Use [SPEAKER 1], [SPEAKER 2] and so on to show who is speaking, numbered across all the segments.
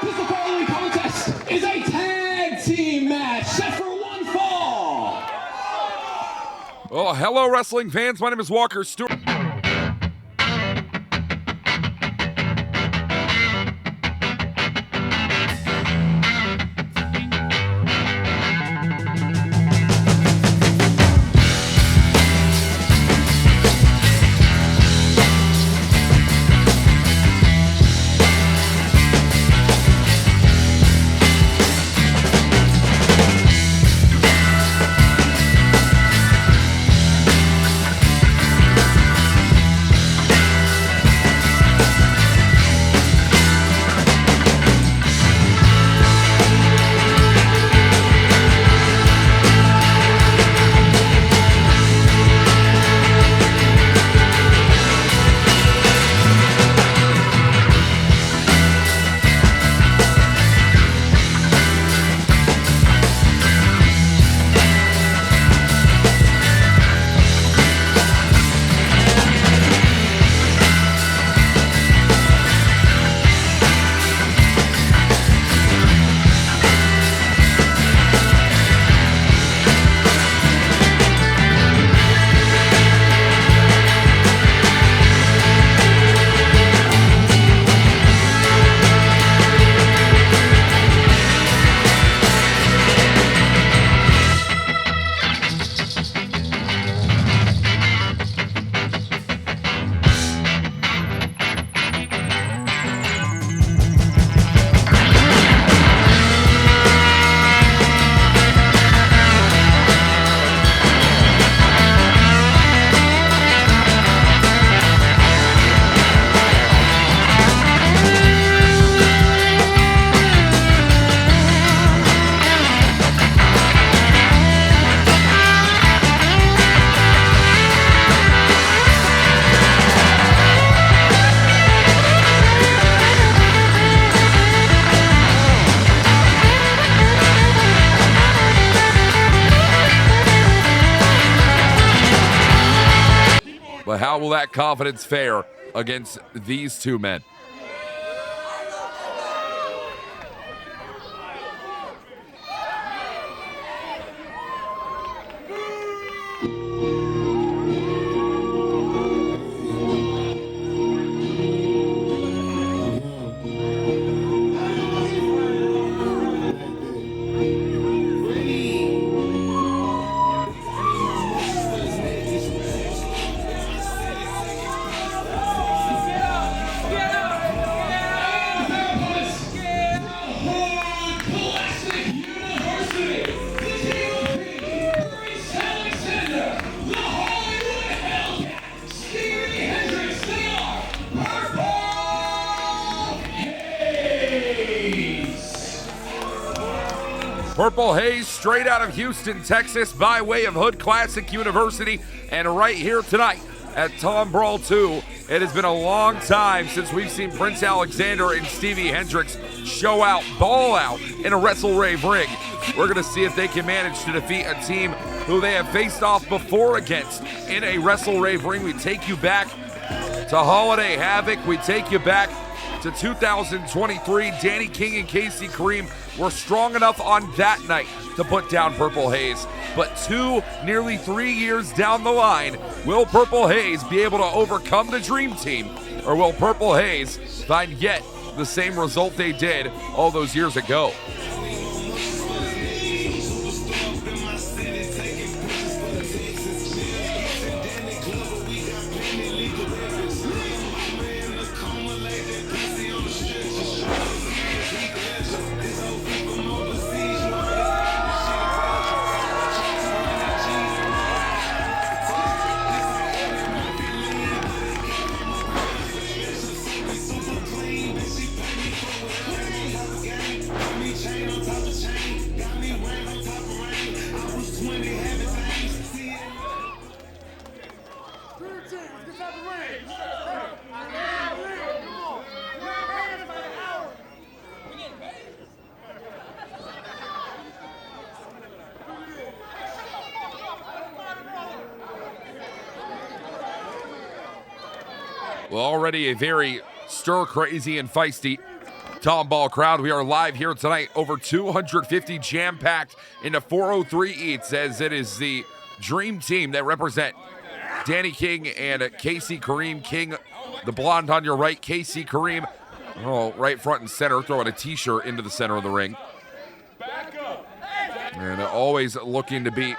[SPEAKER 1] Because the following contest is a tag team match set for one fall.
[SPEAKER 2] Oh, hello, wrestling fans. My name is Walker Stewart. But how will that confidence fare against these two men? Purple Haze, straight out of Houston, Texas, by way of Hood Classic University, and right here tonight at Tombrawl II. It has been a long time since we've seen Prince Alexander and Stevie Hendricks show out, ball out in a WrestleRave ring. We're going to see if they can manage to defeat a team who they have faced off before against in a WrestleRave ring. We take you back to Holiday Havoc. We take you back to 2023. Danny King and Casey Kareem were strong enough on that night to put down Purple Haze. But nearly 3 years down the line, will Purple Haze be able to overcome the Dream Team, or will Purple Haze find yet the same result they did all those years ago? Well, already a very stir-crazy and feisty Tomball crowd. We are live here tonight, over 250 jam-packed into 403 eats, as it is the Dream Team that represent Danny King and Casey Kareem. King, the blonde on your right, Casey Kareem, right front and center, throwing a t-shirt into the center of the ring. And always looking to be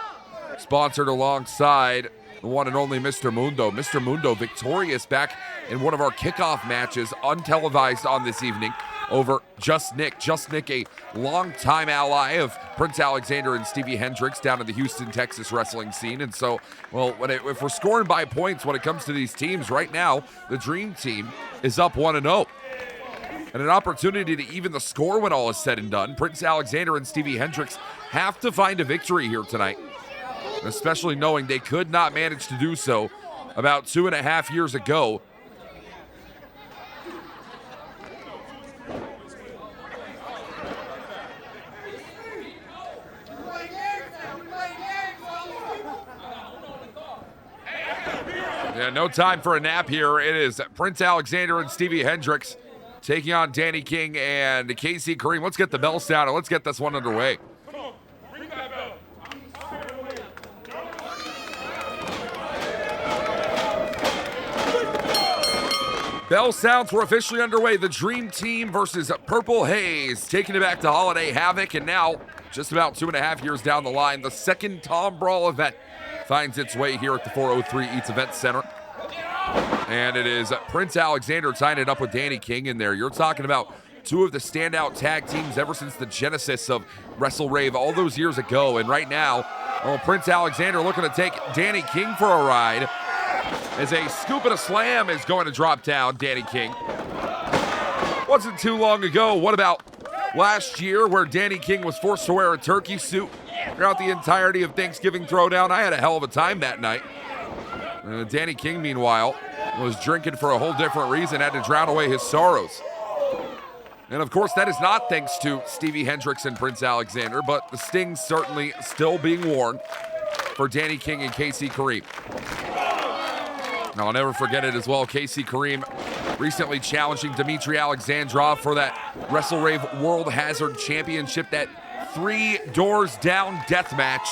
[SPEAKER 2] sponsored alongside the one and only Mr. Mundo. Mr. Mundo victorious back in one of our kickoff matches, untelevised on this evening, over Just Nick. Just Nick, a longtime ally of Prince Alexander and Stevie Hendricks down in the Houston, Texas wrestling scene. And so, well, if we're scoring by points when it comes to these teams, right now, the Dream Team is up 1-0. And an opportunity to even the score when all is said and done. Prince Alexander and Stevie Hendricks have to find a victory here tonight, especially knowing they could not manage to do so about 2.5 years ago. Yeah, no time for a nap here. It is Prince Alexander and Stevie Hendricks taking on Danny King and Casey Kareem. Let's get the bells down and let's get this one underway. Bell sounds were officially underway. The Dream Team versus Purple Haze, taking it back to Holiday Havoc, and now, just about 2.5 years down the line, the second Tombrawl event finds its way here at the 403 Eats Event Center. And it is Prince Alexander tying it up with Danny King in there. You're talking about two of the standout tag teams ever since the genesis of WrestleRave all those years ago. And right now, Prince Alexander looking to take Danny King for a ride, as a scoop and a slam is going to drop down Danny King. Wasn't too long ago. What about last year, where Danny King was forced to wear a turkey suit throughout the entirety of Thanksgiving Throwdown? I had a hell of a time that night. Danny King, meanwhile, was drinking for a whole different reason, had to drown away his sorrows. And of course, that is not thanks to Stevie Hendricks and Prince Alexander, but the sting certainly still being worn for Danny King and Casey Kareem. Now, I'll never forget it as well. Casey Kareem recently challenging Dimitri Alexandrov for that WrestleRave World Hazard Championship, that 3 doors down death match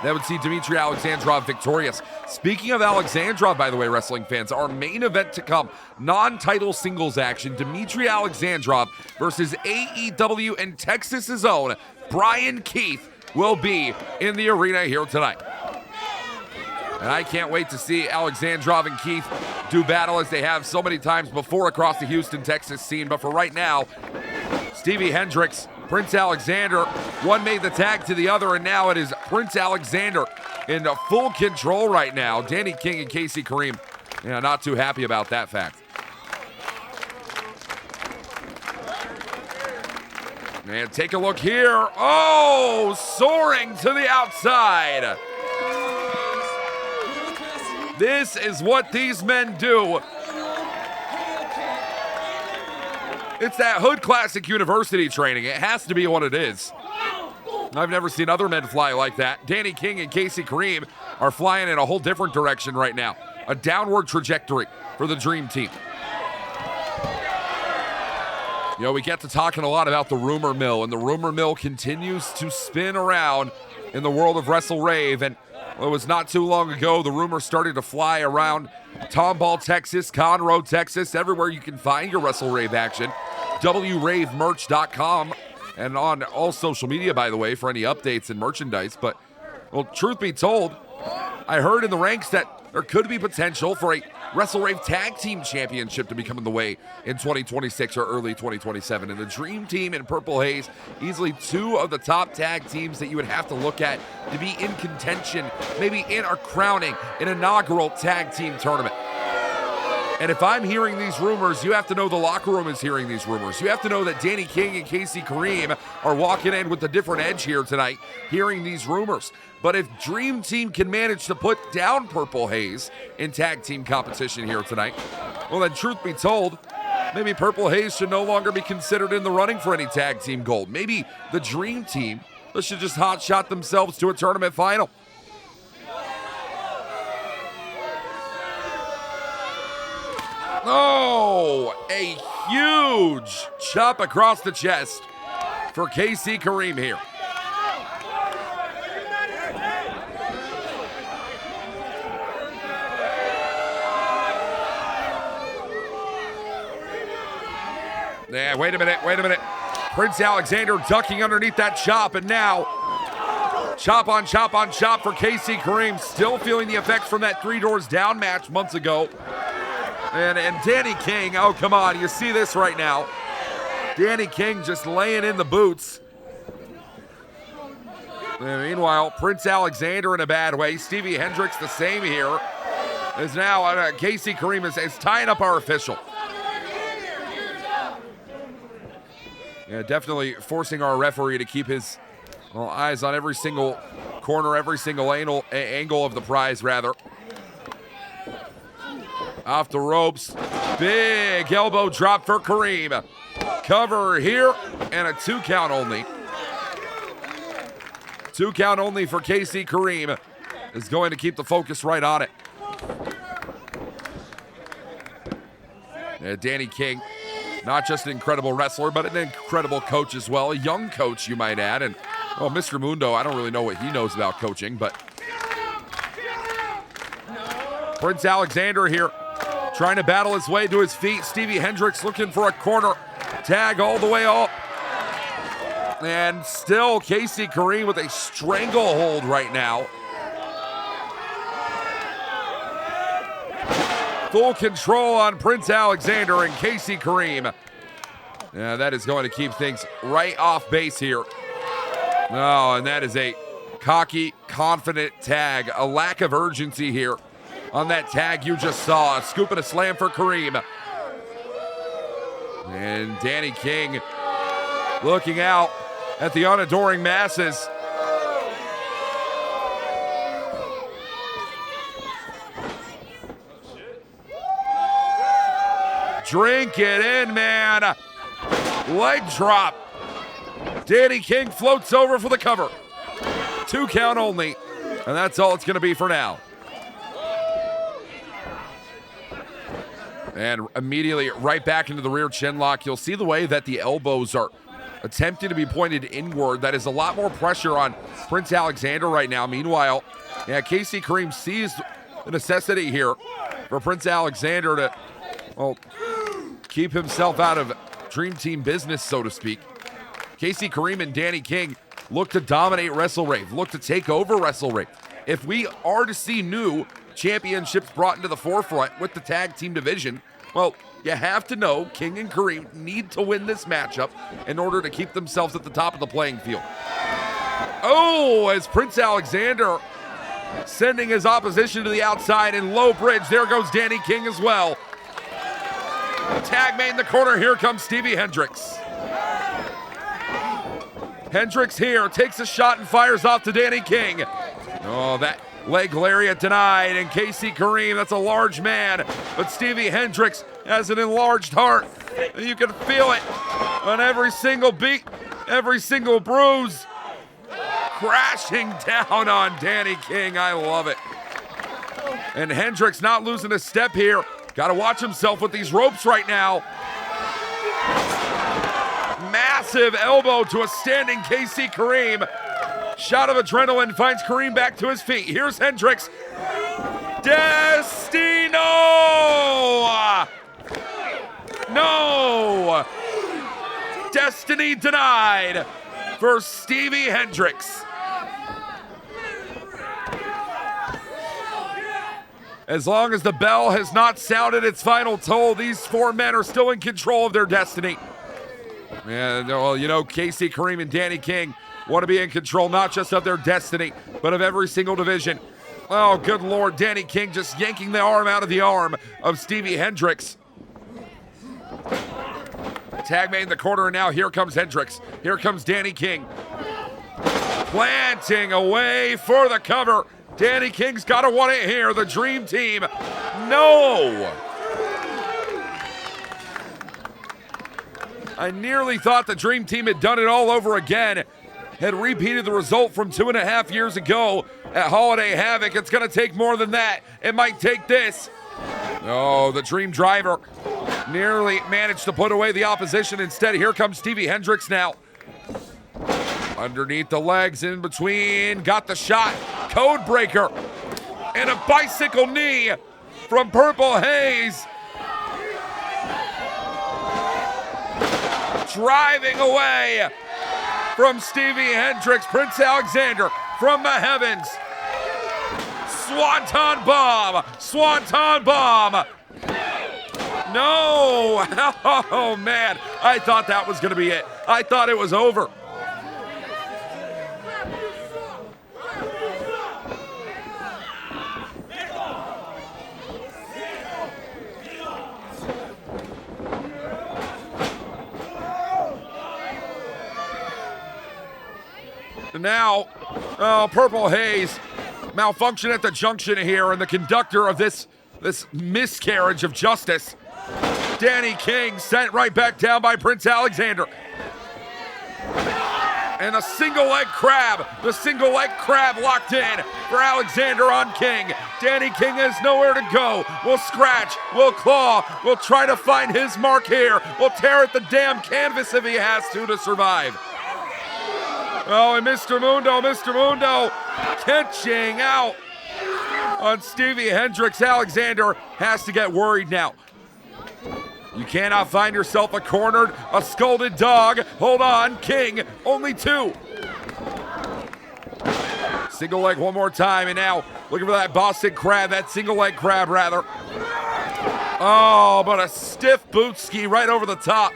[SPEAKER 2] that would see Dimitri Alexandrov victorious. Speaking of Alexandrov, by the way, wrestling fans, our main event to come, non-title singles action, Dimitri Alexandrov versus AEW and Texas's own Bryan Keith will be in the arena here tonight. And I can't wait to see Alexandrov and Keith do battle as they have so many times before across the Houston, Texas scene. But for right now, Stevie Hendricks, Prince Alexander, one made the tag to the other, and now it is Prince Alexander in full control right now. Danny King and Casey Kareem, not too happy about that fact. And take a look here. Oh, soaring to the outside. This is what these men do. It's that Hood Classic University training. It has to be what it is. I've never seen other men fly like that. Danny King and Casey Kareem are flying in a whole different direction right now. A downward trajectory for the Dream Team. We get to talking a lot about the rumor mill, and the rumor mill continues to spin around in the world of WrestleRave. And it was not too long ago, the rumors started to fly around Tomball, Texas, Conroe, Texas, everywhere you can find your WrestleRave action. WRaveMerch.com, and on all social media, by the way, for any updates and merchandise. But, well, truth be told, I heard in the ranks that there could be potential for a WrestleRave Tag Team Championship to be coming the way in 2026 or early 2027. And the Dream Team and Purple Haze, easily two of the top tag teams that you would have to look at to be in contention, maybe in or crowning an inaugural tag team tournament. And if I'm hearing these rumors, you have to know the locker room is hearing these rumors. You have to know that Danny King and Casey Kareem are walking in with a different edge here tonight, hearing these rumors. But if Dream Team can manage to put down Purple Haze in tag team competition here tonight, well, then truth be told, maybe Purple Haze should no longer be considered in the running for any tag team gold. Maybe the Dream Team should just hotshot themselves to a tournament final. Oh, a huge chop across the chest for KC Kareem here. Yeah, wait a minute. Prince Alexander ducking underneath that chop, and now chop on chop for KC Kareem, still feeling the effects from that 3 Doors Down match months ago. And Danny King, oh come on, you see this right now. Danny King just laying in the boots. And meanwhile, Prince Alexander in a bad way. Stevie Hendricks the same here. Is now, KC Kareem is tying up our official. Yeah, definitely forcing our referee to keep his eyes on every single corner, every single angle of the prize, rather. Off the ropes. Big elbow drop for Kareem. Cover here, and a 2 count only. 2 count only for KC Kareem is going to keep the focus right on it. Yeah, Danny King, not just an incredible wrestler, but an incredible coach as well. A young coach, you might add. And, well, Mr. Mundo, I don't really know what he knows about coaching, but Prince Alexander here trying to battle his way to his feet. Stevie Hendricks looking for a corner tag all the way up. And still KC Kareem with a stranglehold right now. Full control on Prince Alexander and KC Kareem. Yeah, that is going to keep things right off base here. Oh, and that is a cocky, confident tag. A lack of urgency here on that tag you just saw. A scoop and a slam for Kareem. And Danny King looking out at the unadoring masses. Drink it in, man. Leg drop. Danny King floats over for the cover. 2 count only. And that's all it's going to be for now. And immediately right back into the rear chin lock. You'll see the way that the elbows are attempting to be pointed inward. That is a lot more pressure on Prince Alexander right now. Meanwhile, yeah, KC Kareem sees the necessity here for Prince Alexander to, well, keep himself out of Dream Team business, so to speak. KC Kareem and Danny King look to dominate WrestleRave, look to take over WrestleRave. If we are to see new championships brought into the forefront with the tag team division, well, you have to know King and Kareem need to win this matchup in order to keep themselves at the top of the playing field. Oh, as Prince Alexander sending his opposition to the outside in low bridge. There goes Danny King as well. Tag made in the corner. Here comes Stevie Hendricks. Hendricks here takes a shot and fires off to Danny King. Oh, that leg lariat denied. And KC Kareem, that's a large man. But Stevie Hendricks has an enlarged heart. And you can feel it on every single beat, every single bruise. Crashing down on Danny King. I love it. And Hendricks not losing a step here. Got to watch himself with these ropes right now. Massive elbow to a standing KC Kareem. Shot of adrenaline finds Kareem back to his feet. Here's Hendricks. Destino! No! Destiny denied for Stevie Hendricks. As long as the bell has not sounded its final toll, these 4 men are still in control of their destiny. And, well, you know, KC Kareem and Danny King want to be in control not just of their destiny, but of every single division. Oh, good Lord, Danny King just yanking the arm out of the arm of Stevie Hendricks. Tag made in the corner, and now here comes Hendricks. Here comes Danny King. Planting away for the cover. Danny King's got to want it here. The Dream Team. No! I nearly thought the Dream Team had done it all over again. Had repeated the result from 2.5 years ago at Holiday Havoc. It's going to take more than that. It might take this. Oh, the Dream Driver nearly managed to put away the opposition. Instead, here comes Stevie Hendricks now. Underneath the legs, in between, got the shot. Code breaker. And a bicycle knee from Purple Haze. Driving away from Stevie Hendricks. Prince Alexander from the heavens. Swanton bomb. Swanton bomb. No. Oh, man. I thought that was going to be it. I thought it was over. Now, Purple Haze malfunction at the junction here, and the conductor of this miscarriage of justice, Danny King, sent right back down by Prince Alexander. And a single leg crab, locked in for Alexander on King. Danny King has nowhere to go. Will scratch, will claw, will try to find his mark here. Will tear at the damn canvas if he has to survive. Oh, and Mr. Mundo catching out on Stevie Hendricks. Alexander has to get worried now. You cannot find yourself a scolded dog. Hold on, King, only 2. Single leg one more time, and now looking for that Boston crab, that single leg crab rather. Oh, but a stiff boot ski right over the top.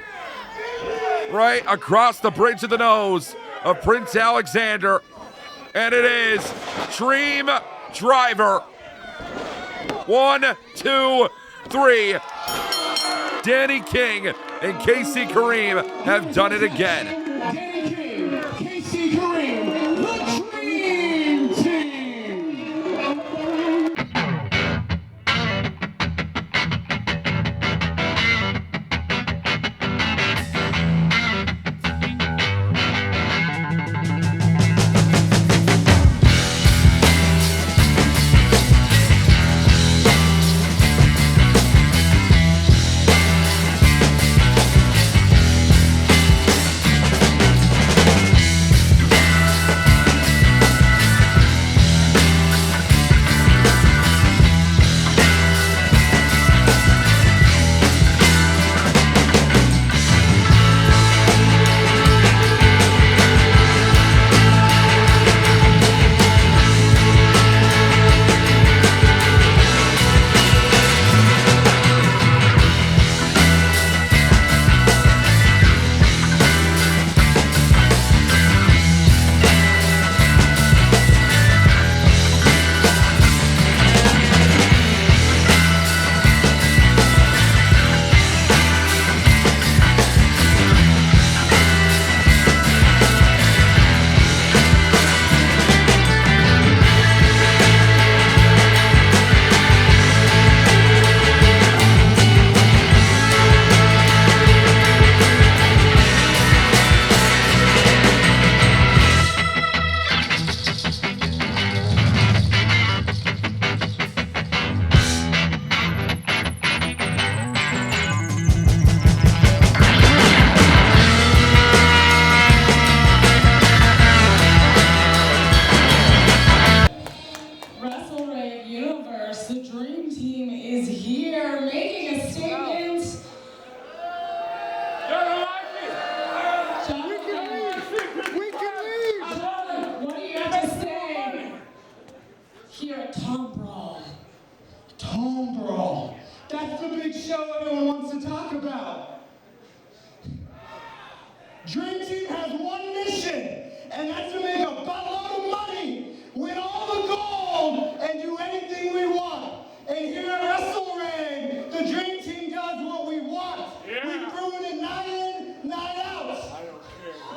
[SPEAKER 2] Right across the bridge of the nose of Prince Alexander, and it is Dream Driver. 1, 2, 3. Danny King and KC Kareem have done it again.
[SPEAKER 1] Danny King, KC Kareem, the Dream Team. Tombrawl. That's the big show everyone wants to talk about. Dream Team has one mission, and that's to make a buttload of money, win all the gold, and do anything we want. And here at WrestleRave, the Dream Team does what we want. Yeah. We've proven it night in, night out.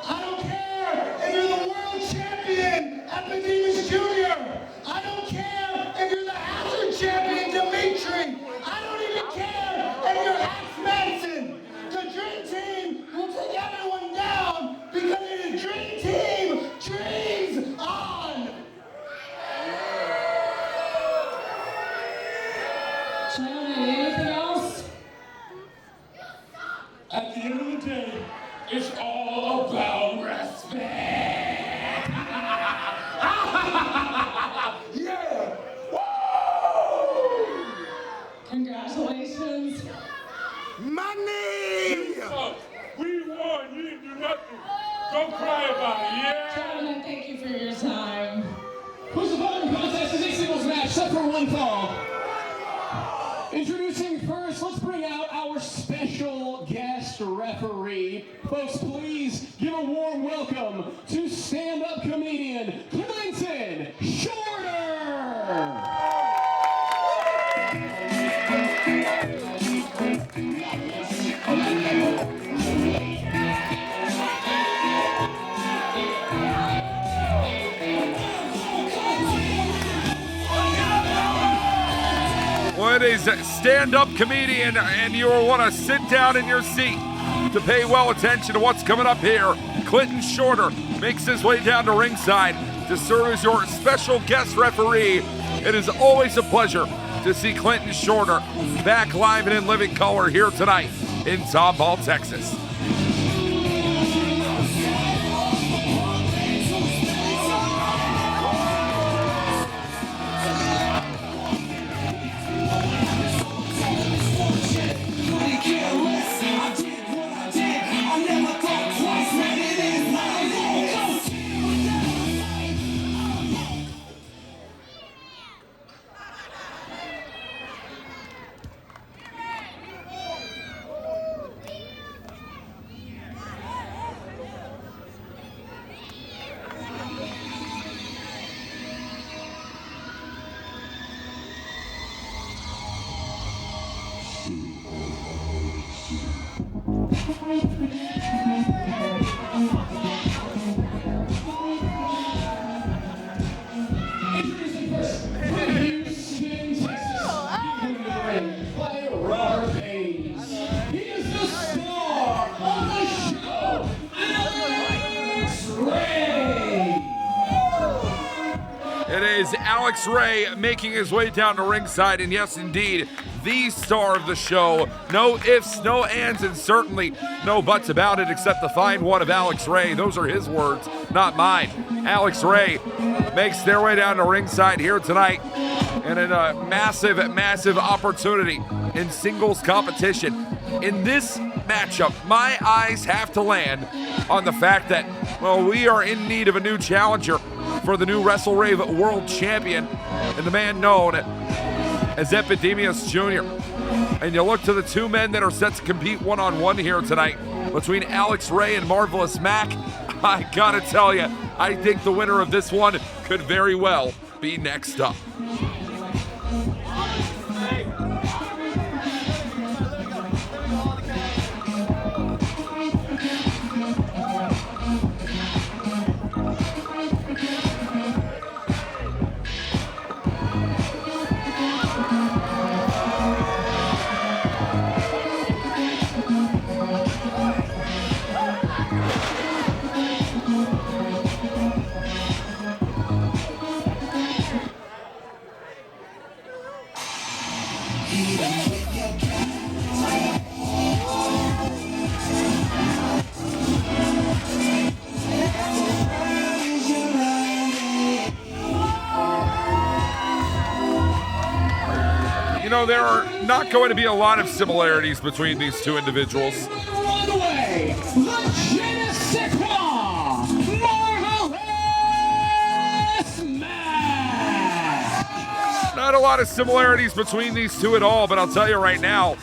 [SPEAKER 1] I don't care if you're the world champion, Epidemus Jr. I don't care if you're the Hazard champion, Dimitri. I don't even care if you're Axe Manson. The Dream Team will take everyone down because it is Dream Team Dreams On.
[SPEAKER 3] Johnny. nothing. Don't cry about it, yeah?
[SPEAKER 4] Gentlemen, thank you for your time. Who's the voting contest in this singles match, except for one fall? Introducing first, let's bring out our special guest referee. Folks, please give a warm welcome to stand-up comedian Clinton Shorter.
[SPEAKER 2] What is a stand-up comedian, and you will want to sit down in your seat to pay well attention to what's coming up here. Clinton Shorter makes his way down to ringside to serve as your special guest referee. It is always a pleasure to see Clinton Shorter back live and in living color here tonight in Tomball, Texas. It is Alex Ray making his way down to ringside, and yes, indeed, the star of the show. No ifs, no ands, and certainly no buts about it, except the fine one of Alex Ray. Those are his words, not mine. Alex Ray makes their way down to ringside here tonight, and in a massive, massive opportunity in singles competition. In this matchup, my eyes have to land on the fact that, well, we are in need of a new challenger for the new WrestleRave World Champion, and the man known as Epidemius Jr. And you look to the two men that are set to compete one-on-one here tonight between Alex Ray and Marvelous Mack. I gotta tell you, I think the winner of this one could very well be next up. You know, there are not going to be a lot of similarities between these two individuals.
[SPEAKER 4] On the way, the Genesis Marvelous Mack.
[SPEAKER 2] Not a lot of similarities between these two at all, but I'll tell you right now,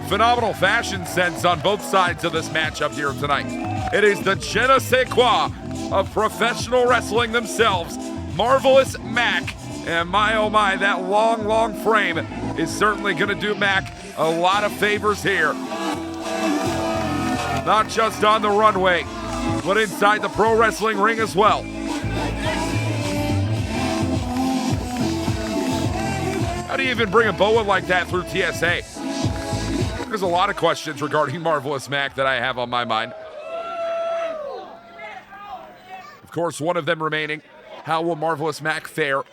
[SPEAKER 2] phenomenal fashion sense on both sides of this matchup here tonight. It is the je ne sais quoi of professional wrestling themselves, Marvelous Mack. And my, oh my, that long, long frame is certainly going to do Mack a lot of favors here. Not just on the runway, but inside the pro wrestling ring as well. How do you even bring a boa like that through TSA? There's a lot of questions regarding Marvelous Mack that I have on my mind. Of course, one of them remaining. How will Marvelous Mack fare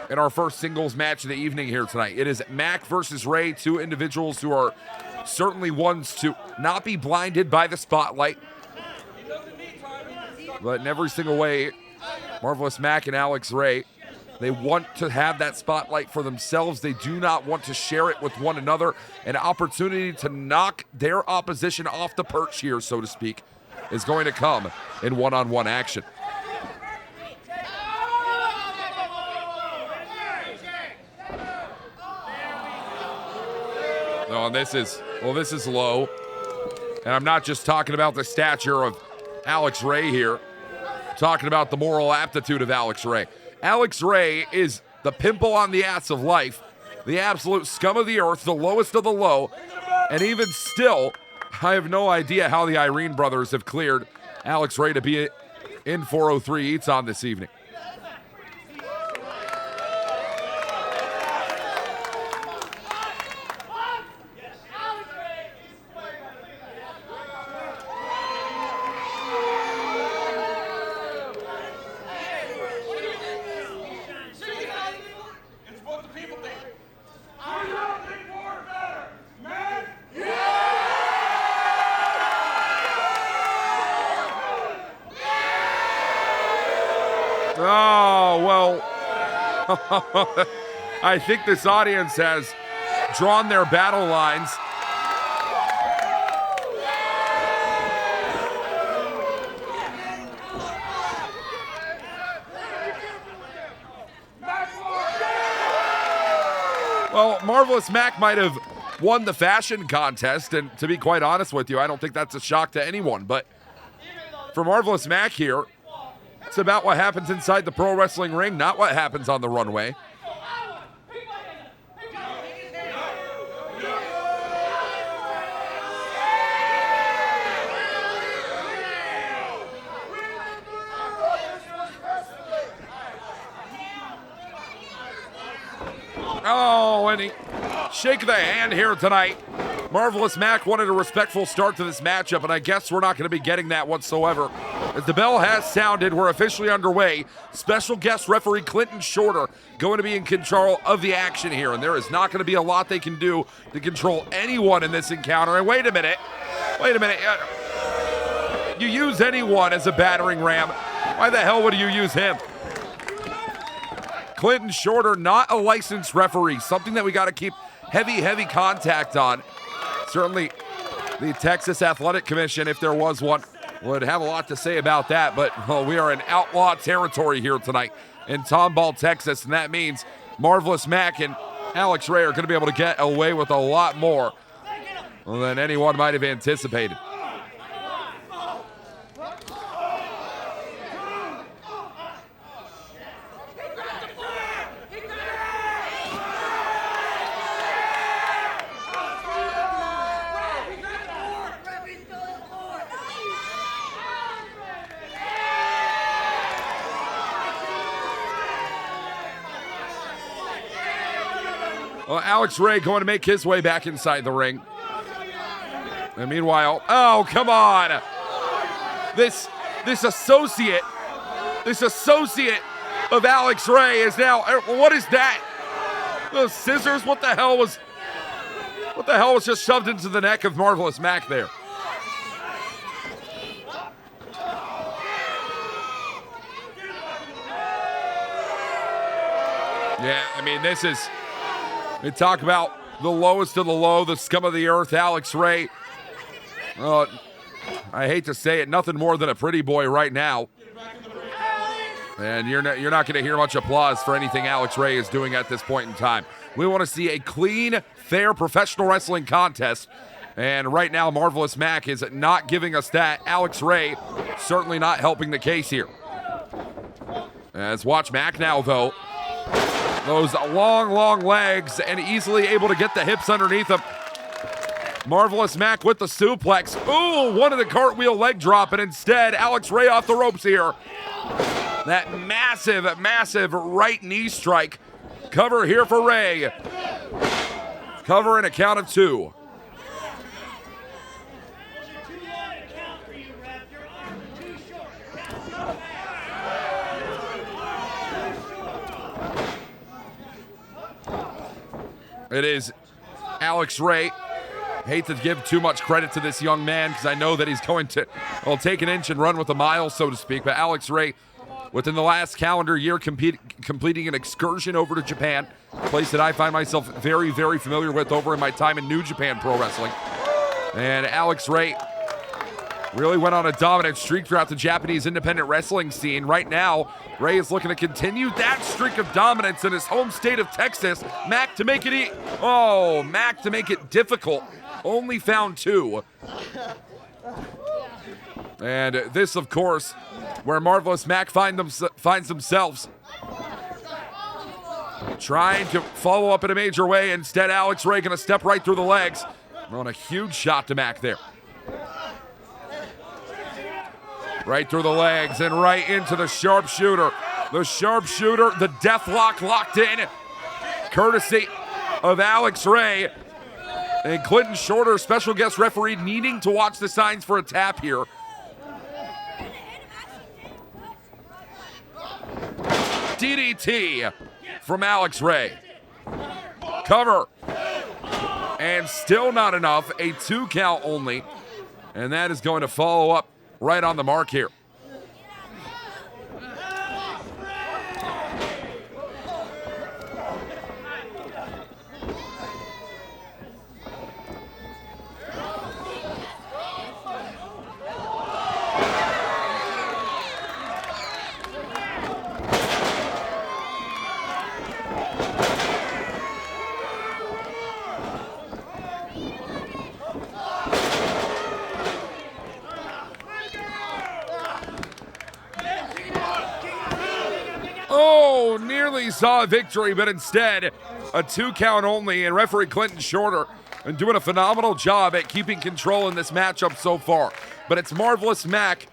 [SPEAKER 2] in our first singles match of the evening here tonight? It is Mack versus Ray, two individuals who are certainly ones to not be blinded by the spotlight. But in every single way, Marvelous Mack and Alex Ray, they want to have that spotlight for themselves. They do not want to share it with one another. An opportunity to knock their opposition off the perch here, so to speak. is going to come in one-on-one action. Oh, and this is low. And I'm not just talking about the stature of Alex Ray here. I'm talking about the moral aptitude of Alex Ray. Alex Ray is the pimple on the ass of life, the absolute scum of the earth, the lowest of the low. And even still, I have no idea how the Irene brothers have cleared Alex Ray to be in 403 Eats on this evening. Oh, well, I think this audience has drawn their battle lines. Well, Marvelous Mack might have won the fashion contest, and to be quite honest with you, I don't think that's a shock to anyone, but for Marvelous Mack here, it's about what happens inside the pro wrestling ring, not what happens on the runway. Oh, and he shake the hand here tonight. Marvelous Mack wanted a respectful start to this matchup, and I guess we're not going to be getting that whatsoever. As the bell has sounded, we're officially underway. Special guest referee Clinton Shorter going to be in control of the action here, and there is not going to be a lot they can do to control anyone in this encounter. And wait a minute. You use anyone as a battering ram. Why the hell would you use him? Clinton Shorter, not a licensed referee, something that we got to keep heavy contact on. Certainly, the Texas Athletic Commission, if there was one, would have a lot to say about that, but we are in outlaw territory here tonight in Tomball, Texas, and that means Marvelous Mack and Alex Ray are going to be able to get away with a lot more than anyone might have anticipated. Well, Alex Ray going to make his way back inside the ring. And meanwhile, oh, come on. This associate of Alex Ray is now, what is that? Those scissors, what the hell was just shoved into the neck of Marvelous Mack there? Yeah, I mean, this is, we talk about the lowest of the low, the scum of the earth, Alex Ray. I hate to say it, nothing more than a pretty boy right now. And you're not going to hear much applause for anything Alex Ray is doing at this point in time. We want to see a clean, fair professional wrestling contest. And right now, Marvelous Mack is not giving us that. Alex Ray certainly not helping the case here. Let's watch Mack now, though. Those long legs and easily able to get the hips underneath him. Marvelous Mack with the suplex. Ooh, one of the cartwheel leg drop, and instead, Alex Ray off the ropes here. That massive right knee strike. Cover here for Ray. Cover in a count of 2. It is Alex Ray. Hate to give too much credit to this young man because I know that he's going to, well, take an inch and run with a mile, so to speak. But Alex Ray, within the last calendar year, completing an excursion over to Japan, a place that I find myself very familiar with over in my time in New Japan Pro Wrestling. And Alex Ray Really went on a dominant streak throughout the Japanese independent wrestling scene. Right now, Ray is looking to continue that streak of dominance in his home state of Texas. Mack to make it Mack to make it difficult. Only found 2. And this, of course, where Marvelous Mack finds themselves. Trying to follow up in a major way. Instead, Alex Ray going to step right through the legs. On a huge shot to Mack there. Right through the legs and right into the sharpshooter. The sharpshooter, the deathlock locked in. Courtesy of Alex Ray. And Clinton Shorter, special guest referee, needing to watch the signs for a tap here. DDT from Alex Ray. Cover. And still not enough. A 2 count only. And that is going to follow up right on the mark here. Oh, nearly saw a victory, but instead a 2 count only, and referee Clinton Shorter and doing a phenomenal job at keeping control in this matchup so far. But it's Marvelous Mack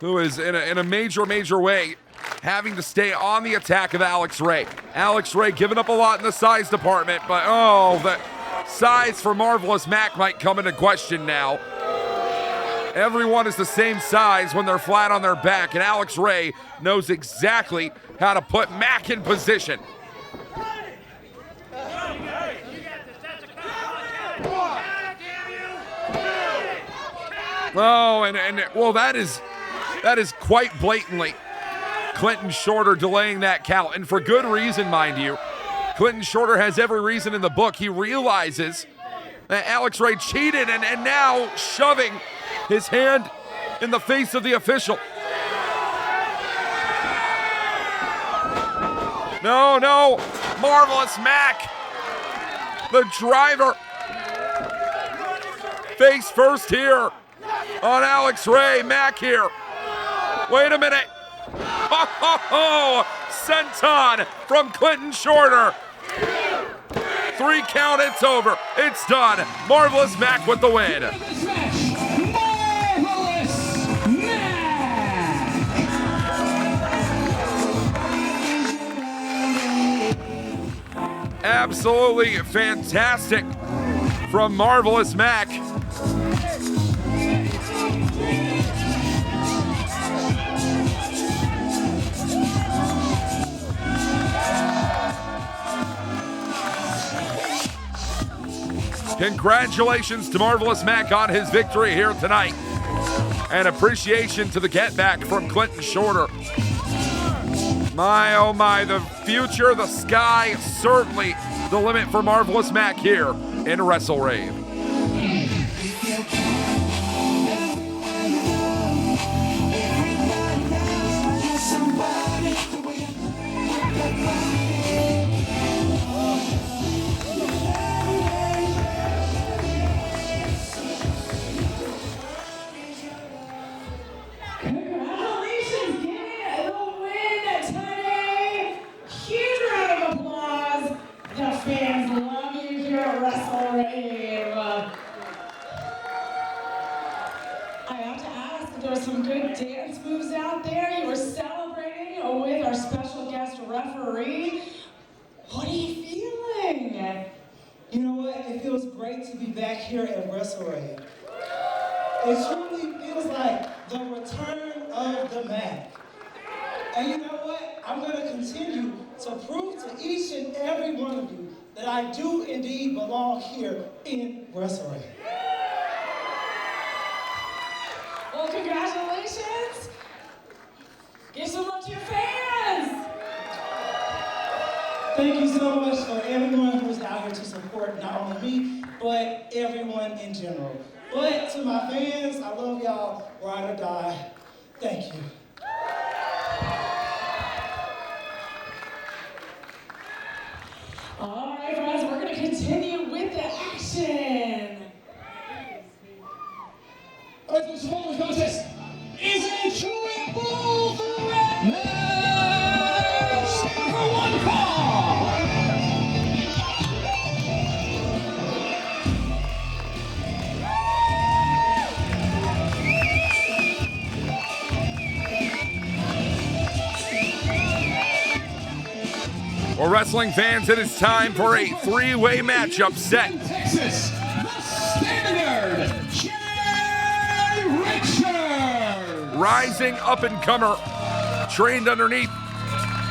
[SPEAKER 2] who is in a major way having to stay on the attack of Alex Ray. Alex Ray giving up a lot in the size department, but the size for Marvelous Mack might come into question now. Everyone is the same size when they're flat on their back, and Alex Ray knows exactly how to put Mack in position. Oh, well, that is quite blatantly Clinton Shorter delaying that count, and for good reason, mind you. Clinton Shorter has every reason in the book. He realizes that Alex Ray cheated and now shoving his hand in the face of the official. No, Marvelous Mack, the driver, face first here on Alex Ray. Mack here. Wait a minute. Senton from Clinton Shorter. 3 count, it's over. It's done. Marvelous Mack with the win. Absolutely fantastic from Marvelous Mack. Congratulations to Marvelous Mack on his victory here tonight. And appreciation to the get back from Clinton Shorter. My, oh my, the future, the sky, certainly the limit for Marvelous Mack here in WrestleRave.
[SPEAKER 1] Here at WrestleRave. It truly feels like the return of the Mack. And you know what? I'm going to continue to prove to each and every one of you that I do indeed belong here in WrestleRave.
[SPEAKER 5] Well, congratulations. Give some love to your fans.
[SPEAKER 1] Thank you so much for everyone who's out here to support not only me, but everyone in general. But to my fans, I love y'all. ride or die. Thank you.
[SPEAKER 5] All right, friends, we're going to continue with the action.
[SPEAKER 4] This following contest is a triple threat match for one fall.
[SPEAKER 2] Well, wrestling fans, it is time for a three-way matchup set.
[SPEAKER 4] Texas, the Standard, Jay Richards.
[SPEAKER 2] Rising up-and-comer, trained underneath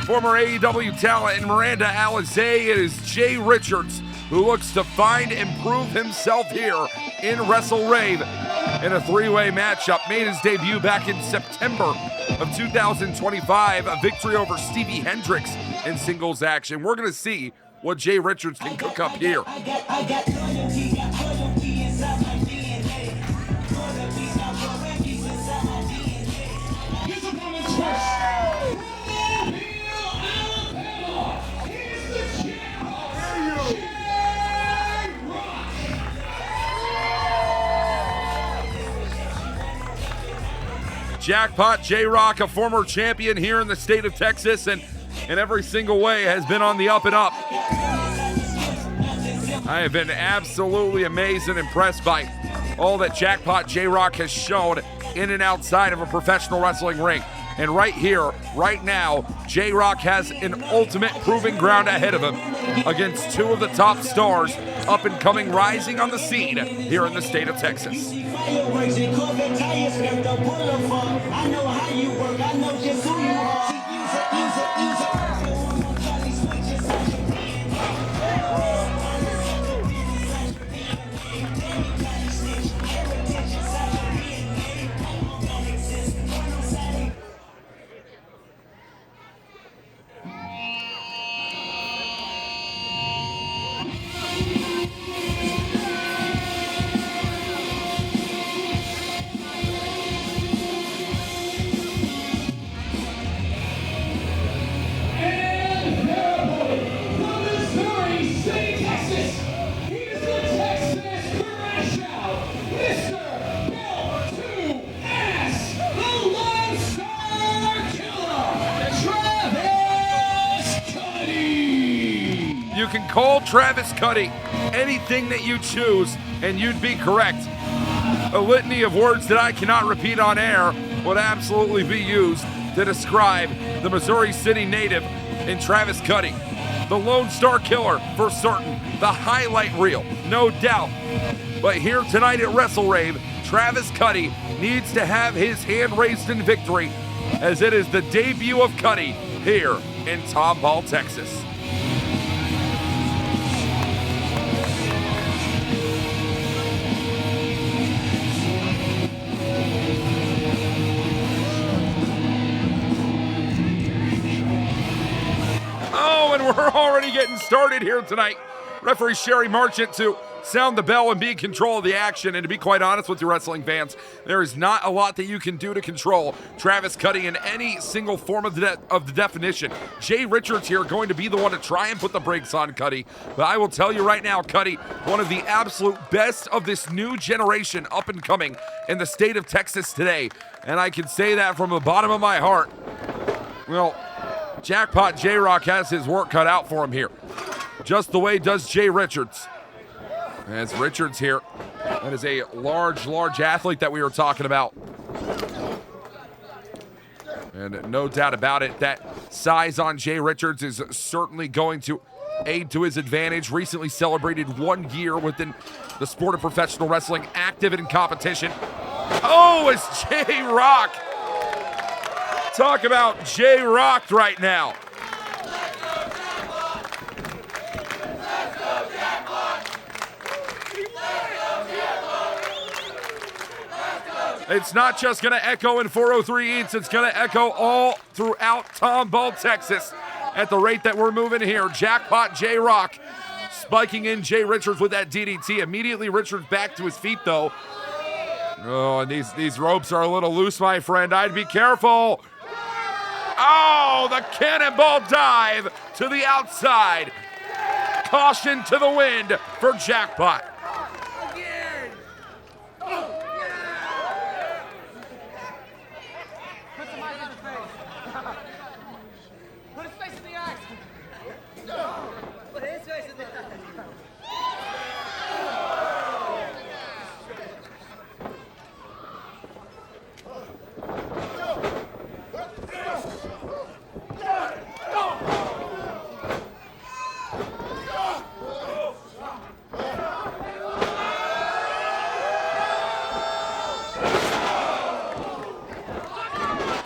[SPEAKER 2] former AEW talent and Miranda Alizé, it is Jay Richards who looks to find and prove himself here in WrestleRave in a three-way matchup. Made his debut back in September of 2025, a victory over Stevie Hendricks in singles action. We're going to see what Jay Richards can cook up here.
[SPEAKER 4] His opponent's first. Alabama. He's the Jackpot.
[SPEAKER 2] Jackpot J-Rock, a former champion here in the state of Texas, and in every single way has been on the up and up. I have been absolutely amazed and impressed by all that Jackpot J-Rock has shown in and outside of a professional wrestling ring. And right here, right now, J-Rock has an ultimate proving ground ahead of him against two of the top stars up and coming, rising on the scene here in the state of Texas. You can call Travis Cudi anything that you choose, and you'd be correct. A litany of words that I cannot repeat on air would absolutely be used to describe the Missouri City native in Travis Cudi. The Lone Star Killer, for certain. The highlight reel, no doubt. But here tonight at WrestleRave, Travis Cudi needs to have his hand raised in victory, as it is the debut of Cudi here in Tomball, Texas. And we're already getting started here tonight. Referee Sherry Marchant to sound the bell and be in control of the action. And to be quite honest with you, wrestling fans, there is not a lot that you can do to control Travis Cudi in any single form of the definition. Jay Richards here going to be the one to try and put the brakes on Cudi. But I will tell you right now, Cudi, one of the absolute best of this new generation up and coming in the state of Texas today. And I can say that from the bottom of my heart. Well, Jackpot J-Rock has his work cut out for him here, just the way does Jay Richards. As Richards here, that is a large athlete that we were talking about. And no doubt about it, that size on Jay Richards is certainly going to aid to his advantage. Recently celebrated 1 year within the sport of professional wrestling, active in competition. Oh, it's J-Rock. Talk about J-Rocked right now. It's not just going to echo in 403 Eats, it's going to echo all throughout Tomball, Texas at the rate that we're moving here. Jackpot J-Rock spiking in Jay Richards with that DDT. Immediately Richards back to his feet though. Oh, and these ropes are a little loose, my friend. I'd be careful. Oh, the cannonball dive to the outside. Caution to the wind for Jackpot.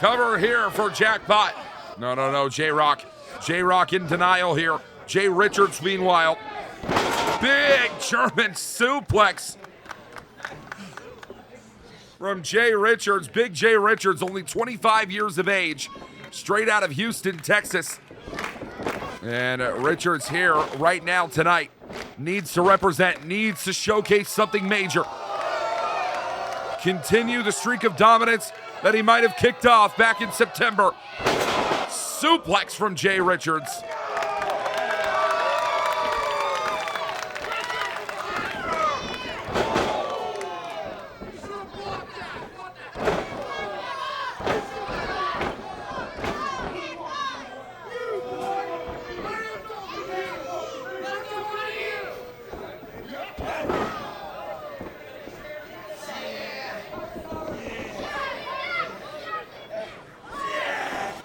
[SPEAKER 2] Cover here for Jackpot. No, J-Rock. J-Rock in denial here. Jay Richards, meanwhile. Big German suplex from Jay Richards. Big Jay Richards, only 25 years of age. Straight out of Houston, Texas. And Richards here right now tonight. Needs to represent, needs to showcase something major. Continue the streak of dominance that he might have kicked off back in September. Suplex from Jay Richards.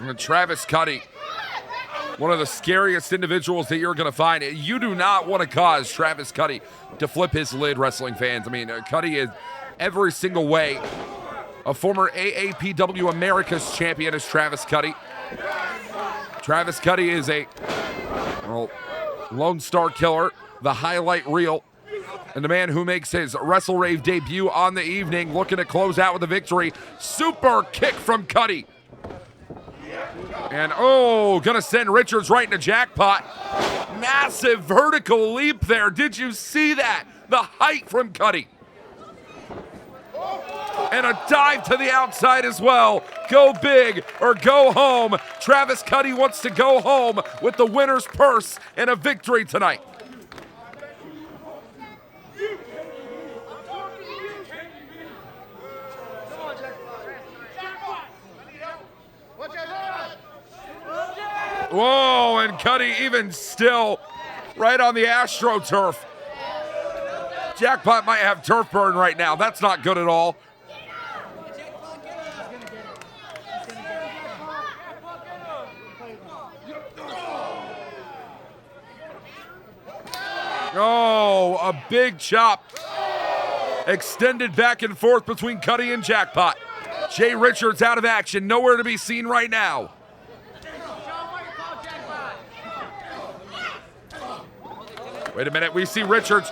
[SPEAKER 2] And Travis Cudi, one of the scariest individuals that you're going to find. You do not want to cause Travis Cudi to flip his lid, wrestling fans. I mean, Cudi is every single way a former AAPW America's champion is Travis Cudi. Travis Cudi is a Lone Star Killer, the highlight reel, and the man who makes his WrestleRave debut on the evening, looking to close out with a victory. Super kick from Cudi. And gonna send Richards right into Jackpot. Massive vertical leap there. Did you see that? The height from Cudi. And a dive to the outside as well. Go big or go home. Travis Cudi wants to go home with the winner's purse and a victory tonight. Whoa, and Cudi even still right on the AstroTurf. Jackpot might have turf burn right now. That's not good at all. Oh, a big chop. Extended back and forth between Cudi and Jackpot. Jay Richards out of action, nowhere to be seen right now. Wait a minute, we see Richards,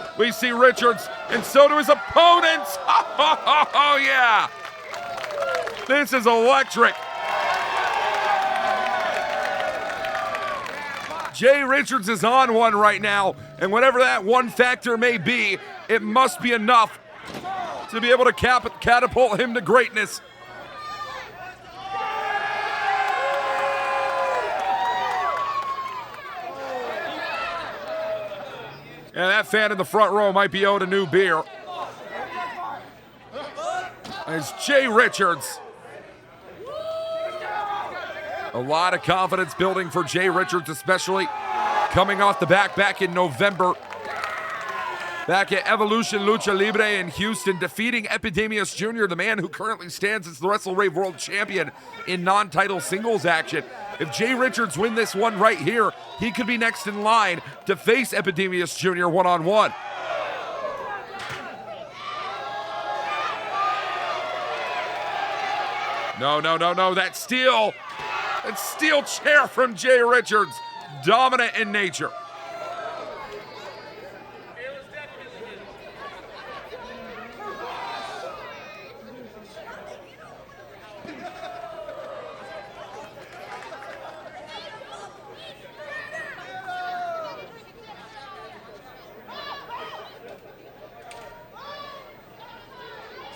[SPEAKER 2] and so do his opponents. Oh, yeah. This is electric. Jay Richards is on one right now, and whatever that one factor may be, it must be enough to be able to catapult him to greatness. And that fan in the front row might be owed a new beer. It's Jay Richards. A lot of confidence building for Jay Richards, especially coming off the back in November. Back at Evolution Lucha Libre in Houston, defeating Epidemius Jr., the man who currently stands as the WrestleRave World Champion in non-title singles action. If Jay Richards win this one right here, he could be next in line to face Epidemius Jr. one-on-one. No, that steel chair from Jay Richards, dominant in nature.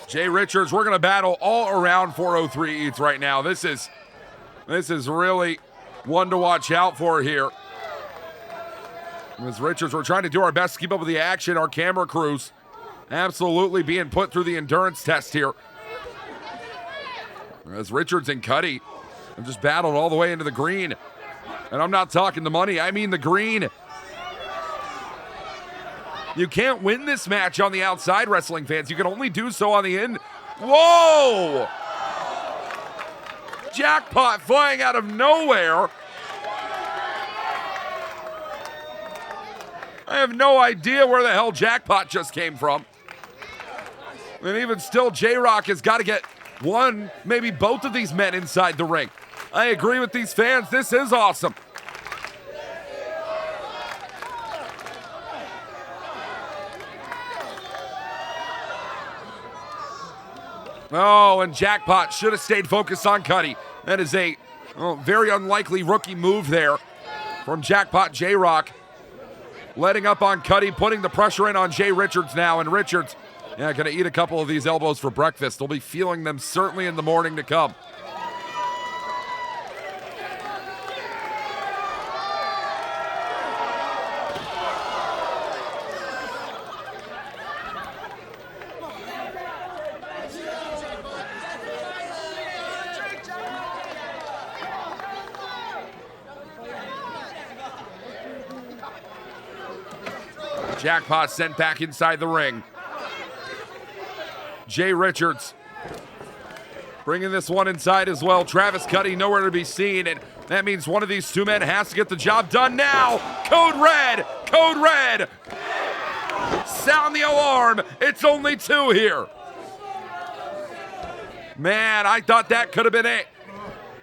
[SPEAKER 2] Jay Richards, we're going to battle all around 403 ETH right now. This is really one to watch out for here. As Richards, we're trying to do our best to keep up with the action. Our camera crews absolutely being put through the endurance test here. As Richards and Cudi have just battled all the way into the green. And I'm not talking the money, I mean the green. You can't win this match on the outside, wrestling fans. You can only do so on the in. Whoa! Jackpot flying out of nowhere. I have no idea where the hell Jackpot just came from. And even still, J-Rock has got to get one, maybe both of these men inside the ring. I agree with these fans. This is awesome. Oh, and Jackpot should have stayed focused on Cudi. That is a very unlikely rookie move there from Jackpot J-Rock. Letting up on Cudi, putting the pressure in on Jay Richards now. And Richards, yeah, gonna eat a couple of these elbows for breakfast. They'll be feeling them certainly in the morning to come. Jackpot sent back inside the ring. Jay Richards bringing this one inside as well. Travis Cudi nowhere to be seen, and that means one of these two men has to get the job done now. Code red, code red. Sound the alarm. It's only two here. Man, I thought that could have been it.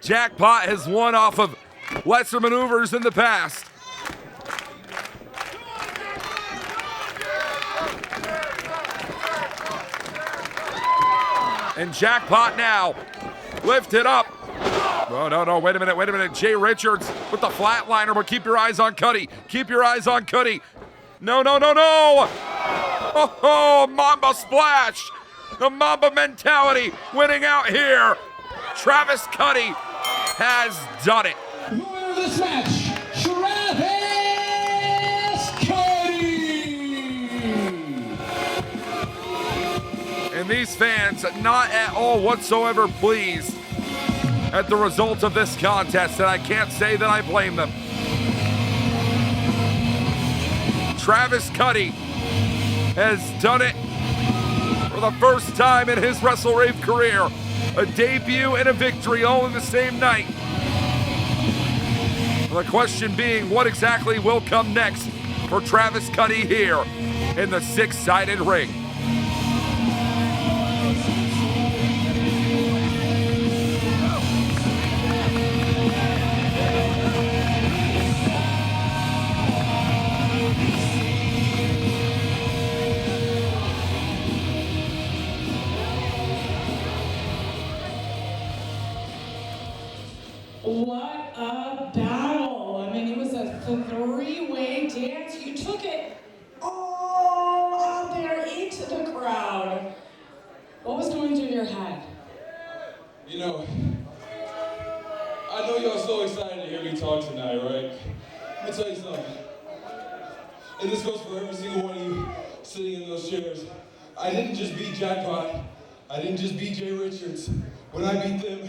[SPEAKER 2] Jackpot has won off of lesser maneuvers in the past. And Jackpot now lifted up. Oh, no, wait a minute. Jay Richards with the flatliner, but keep your eyes on Cudi. Keep your eyes on Cudi. No. Oh, Mamba splash. The Mamba mentality winning out here. Travis Cudi has done it.
[SPEAKER 4] The winner of this match, Travis Cudi.
[SPEAKER 2] And these fans not at all whatsoever pleased at the result of this contest, and I can't say that I blame them. Travis Cudi has done it for the first time in his WrestleRave career. A debut and a victory all in the same night. The question being, what exactly will come next for Travis Cudi here in the six-sided ring?
[SPEAKER 5] What a battle. I mean, it was a three-way dance. You took it all out there into the crowd. What was going through your head?
[SPEAKER 3] You know, I know y'all so excited to hear me talk tonight, right? Let me tell you something. And this goes for every single one of you sitting in those chairs. I didn't just beat Jackpot. I didn't just beat Jay Richards. When I beat them,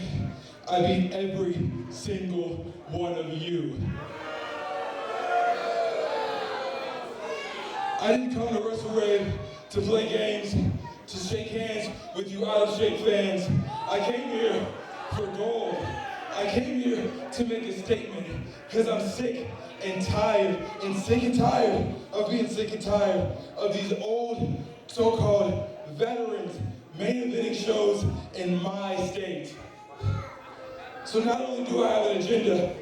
[SPEAKER 3] I beat every single one of you. I didn't come to WrestleRave to play games, to shake hands with you out-of-shape fans. I came here for gold. I came here to make a statement because I'm sick and tired of being sick and tired of these old so-called veterans main eventing shows in my state. So not only do I have an agenda,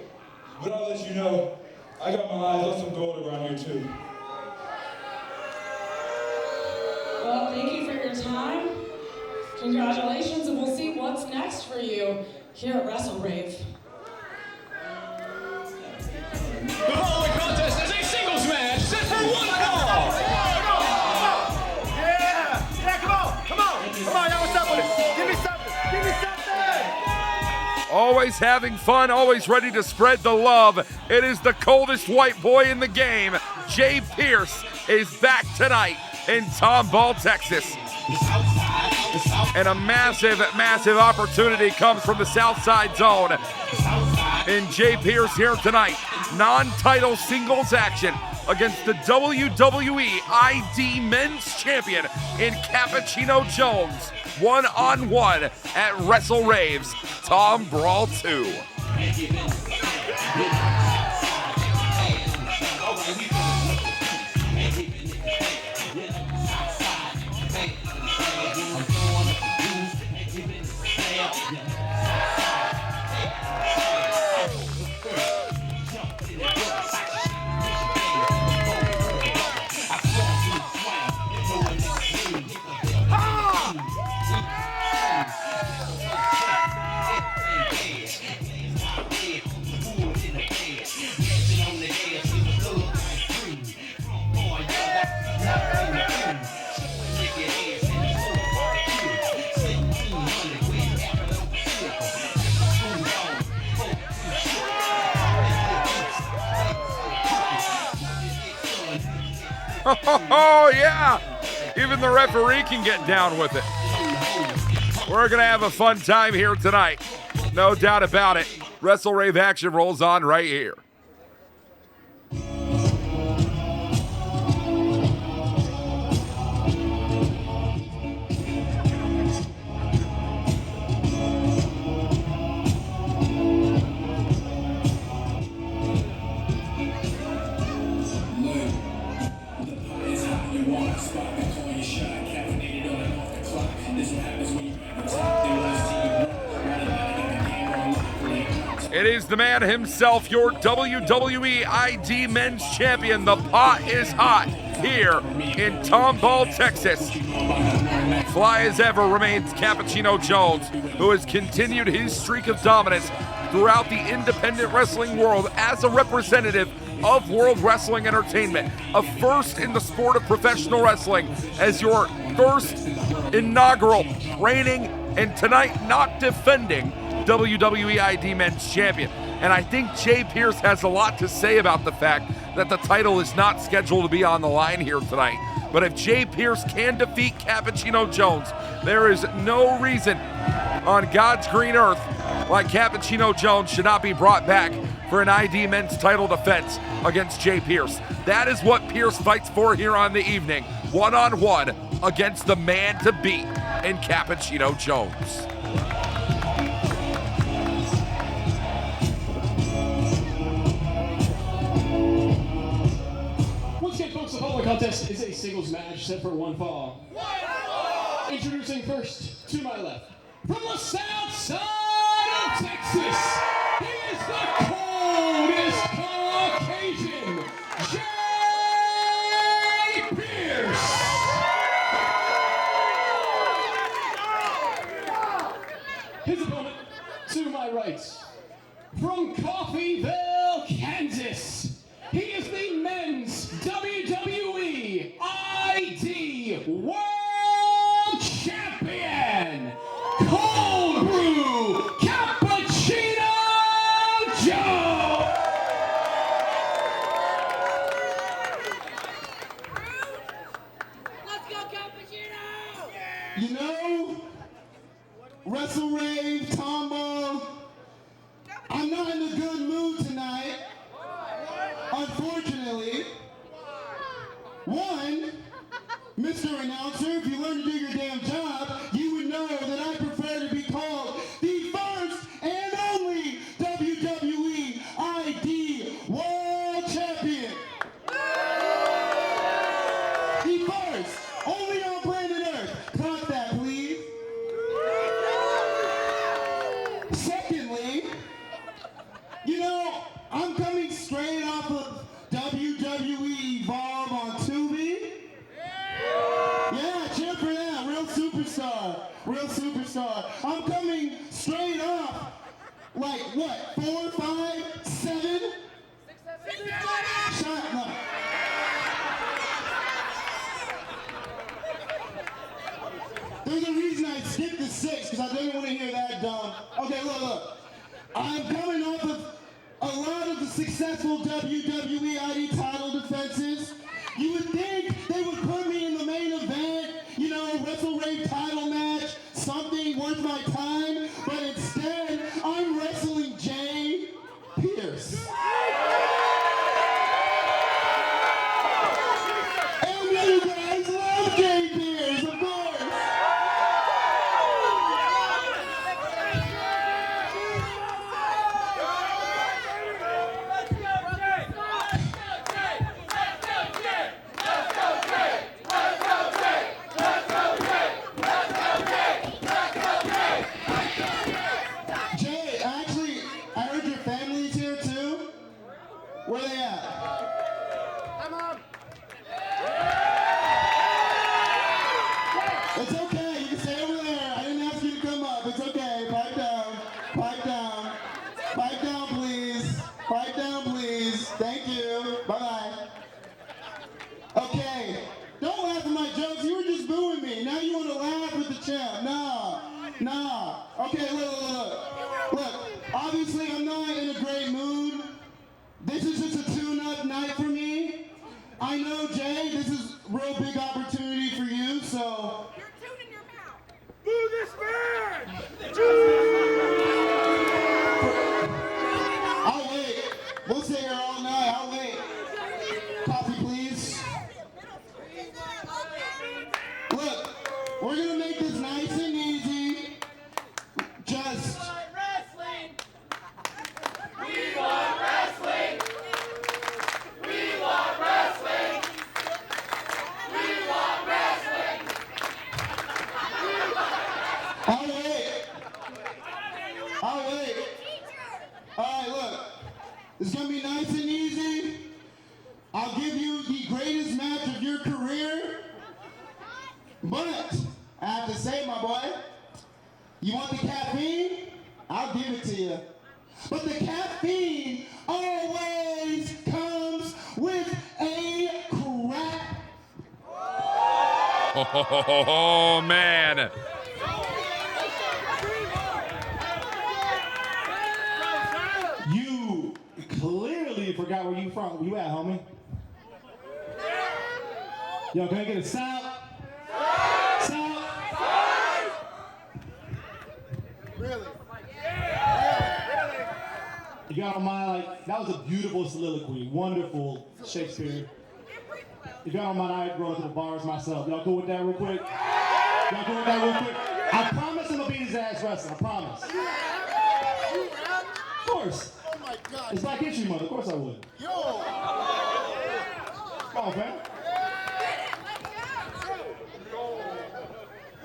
[SPEAKER 3] but I'll let you know, I got my eyes on some gold around here too.
[SPEAKER 5] Well, thank you for your time. Congratulations, and we'll see what's next for you here at WrestleRave.
[SPEAKER 4] The following contest is a singles match set for one fall.
[SPEAKER 1] Yeah, come on, y'all.
[SPEAKER 2] Always having fun, always ready to spread the love. It is the coldest white boy in the game. Jay Pierce is back tonight in Tomball, Texas. And a massive, massive opportunity comes from the Southside Zone. And Jay Pierce here tonight, non-title singles action against the WWE ID Men's Champion in Cappuccino Jones, one-on-one at WrestleRave's Tombrawl II. Oh, yeah. Even the referee can get down with it. We're going to have a fun time here tonight. No doubt about it. WrestleRave action rolls on right here. It is the man himself, your WWE ID Men's Champion. The pot is hot here in Tomball, Texas. Fly as ever remains Cappuccino Jones, who has continued his streak of dominance throughout the independent wrestling world as a representative of World Wrestling Entertainment, a first in the sport of professional wrestling, as your first inaugural reigning and tonight not defending WWE ID Men's Champion. And I think Jay Pierce has a lot to say about the fact that the title is not scheduled to be on the line here tonight. But if Jay Pierce can defeat Cappuccino Jones, there is no reason on God's green earth why Cappuccino Jones should not be brought back for an ID Men's title defense against Jay Pierce. That is what Pierce fights for here on the evening, one-on-one against the man to beat in Cappuccino Jones.
[SPEAKER 4] The following contest is a singles match set for one fall. Introducing first, to my left, from the south side of Texas, he is the coldest Caucasian, Jay Pierce. His opponent, to my right, from Coffeyville, Kansas, he is the men's WWE ID World Champion, Cold Brew Cappuccino Joe.
[SPEAKER 6] Let's go, Cappuccino!
[SPEAKER 1] You know, WrestleRave, Tomball, I'm not in a good mood tonight. Unfortunately, one, Mr. Announcer, if you learn to do your damn job, you would know that I prefer to be called the first and only WWE ID World Champion. The first, only on planet Earth. Clap that, please. Secondly, you know, I'm coming straight off of WWE Evolve on Tubi. Yeah, cheer for that. Real superstar. Real superstar. I'm coming straight off. Like what? 4, 5, 7? 6, 7. Shut up. There's a reason I skipped the 6 because I didn't want to hear that dumb. Okay, look.
[SPEAKER 6] I'm coming off of a lot of the successful WWE ID title defenses. You would think they would put me in the main event, you know, WrestleRave title match, something worth my time, but instead, I'm wrestling Jay Pierce. And you guys love Jay Pierce, of course. Jay, actually, I heard your family's here too. Where they at? It's okay, you can stay over there. I didn't ask you to come up. It's okay. Pipe down. Pipe down. Pipe down, please. Pipe down, please. Thank you. Bye-bye. Okay. Don't laugh at my jokes. You were just booing me. Now you want to laugh with the champ. Nah. Okay, look. Obviously, I'm not in a great mood. This is just a tune-up night for me. I know, Jay, this is a real big opportunity for you, so...
[SPEAKER 7] You're tuning your mouth.
[SPEAKER 1] Boo this man!
[SPEAKER 6] I'll wait. We'll stay here all night. I'll wait. Coffee, please. Look, we're gonna make this nice and easy. Just... I'll wait. All right, look. It's going to be nice and easy. I'll give you the greatest match of your career. But I have to say, my boy, you want the caffeine? I'll give it to you. But the caffeine always comes with a crack.
[SPEAKER 2] Oh, man.
[SPEAKER 6] You clearly forgot where you from. Where you at, homie? Yo, can I get a sound? Sound? Really? You got on my, like, that was a beautiful soliloquy. Wonderful Shakespeare. If y'all don't mind, I roll to the bars myself. Y'all cool with that real quick? Y'all cool with that real quick? I promise I'm gonna beat his ass wrestling. I promise. Of course.
[SPEAKER 7] Oh my God.
[SPEAKER 6] It's Black History Month. Of course I would.
[SPEAKER 7] Yo.
[SPEAKER 6] Come on, fam.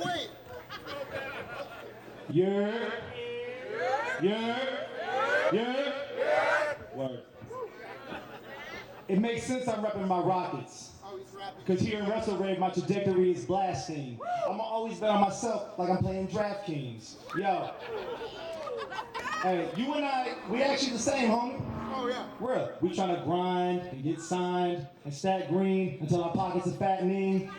[SPEAKER 7] Wait.
[SPEAKER 6] Yeah. Word. It makes sense I'm repping my Rockets.
[SPEAKER 7] Oh, he's rapping.
[SPEAKER 6] Because here in WrestleRave, my trajectory is blasting. I'ma always bet on myself like I'm playing DraftKings. Yo. Hey, you and I, we actually the same, homie.
[SPEAKER 7] Oh, yeah.
[SPEAKER 6] Real. We trying to grind and get signed and stack green until our pockets are fattening.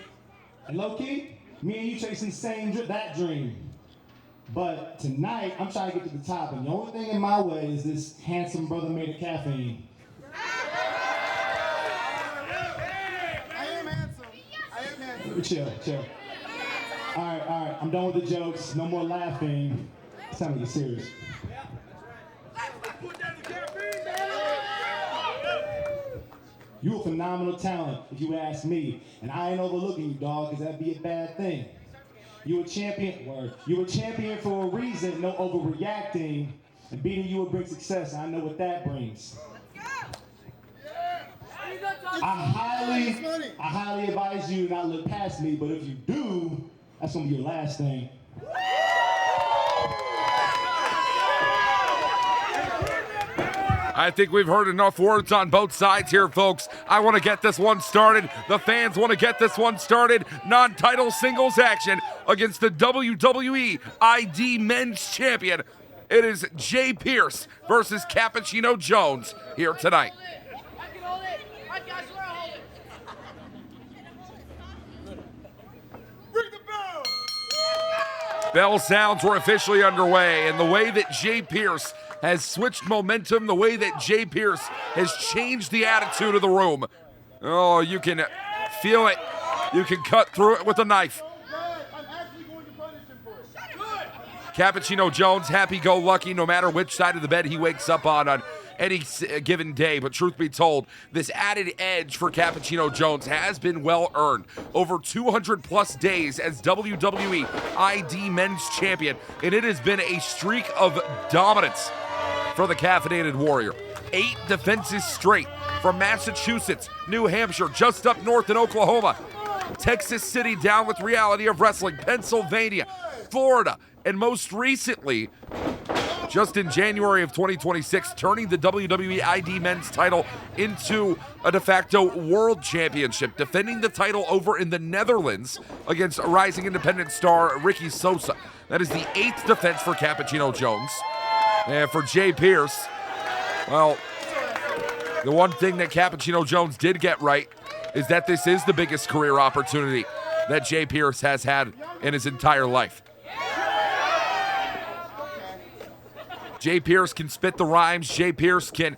[SPEAKER 6] And low key, me and you chasing the same that dream. But tonight, I'm trying to get to the top, and the only thing in my way is this handsome brother made of caffeine.
[SPEAKER 7] I am handsome.
[SPEAKER 6] Chill. All right. I'm done with the jokes. No more laughing. It's time to get serious. You a phenomenal talent, if you ask me. And I ain't overlooking you, dog, because that'd be a bad thing. You a champion, word. You a champion for a reason, no overreacting. And beating you will bring success, and I know what that brings. I highly advise you not look past me, but if you do, that's gonna be your last thing.
[SPEAKER 2] I think we've heard enough words on both sides here, folks. I want to get this one started. The fans want to get this one started. Non-title singles action against the WWE ID Men's Champion. It is Jay Pierce versus Cappuccino Jones here tonight. Bell sounds were officially underway, and the way that Jay Pierce has switched momentum, the way that Jay Pierce has changed the attitude of the room. Oh, you can feel it. You can cut through it with a knife.
[SPEAKER 7] I'm actually going to punish him for it.
[SPEAKER 2] Cappuccino Jones, happy-go-lucky no matter which side of the bed he wakes up on any given day. But truth be told, this added edge for Cappuccino Jones has been well earned. Over 200-plus days as WWE ID Men's Champion, and it has been a streak of dominance for the Caffeinated Warrior. 8 defenses straight from Massachusetts, New Hampshire, just up north in Oklahoma, Texas City, down with Reality of Wrestling, Pennsylvania, Florida, and most recently, just in January of 2026, turning the WWE ID Men's title into a de facto world championship, defending the title over in the Netherlands against rising independent star Ricky Sosa. That is the 8th defense for Cappuccino Jones. And for Jay Pierce, well, the one thing that Cappuccino Jones did get right is that this is the biggest career opportunity that Jay Pierce has had in his entire life. Jay Pierce can spit the rhymes. Jay Pierce can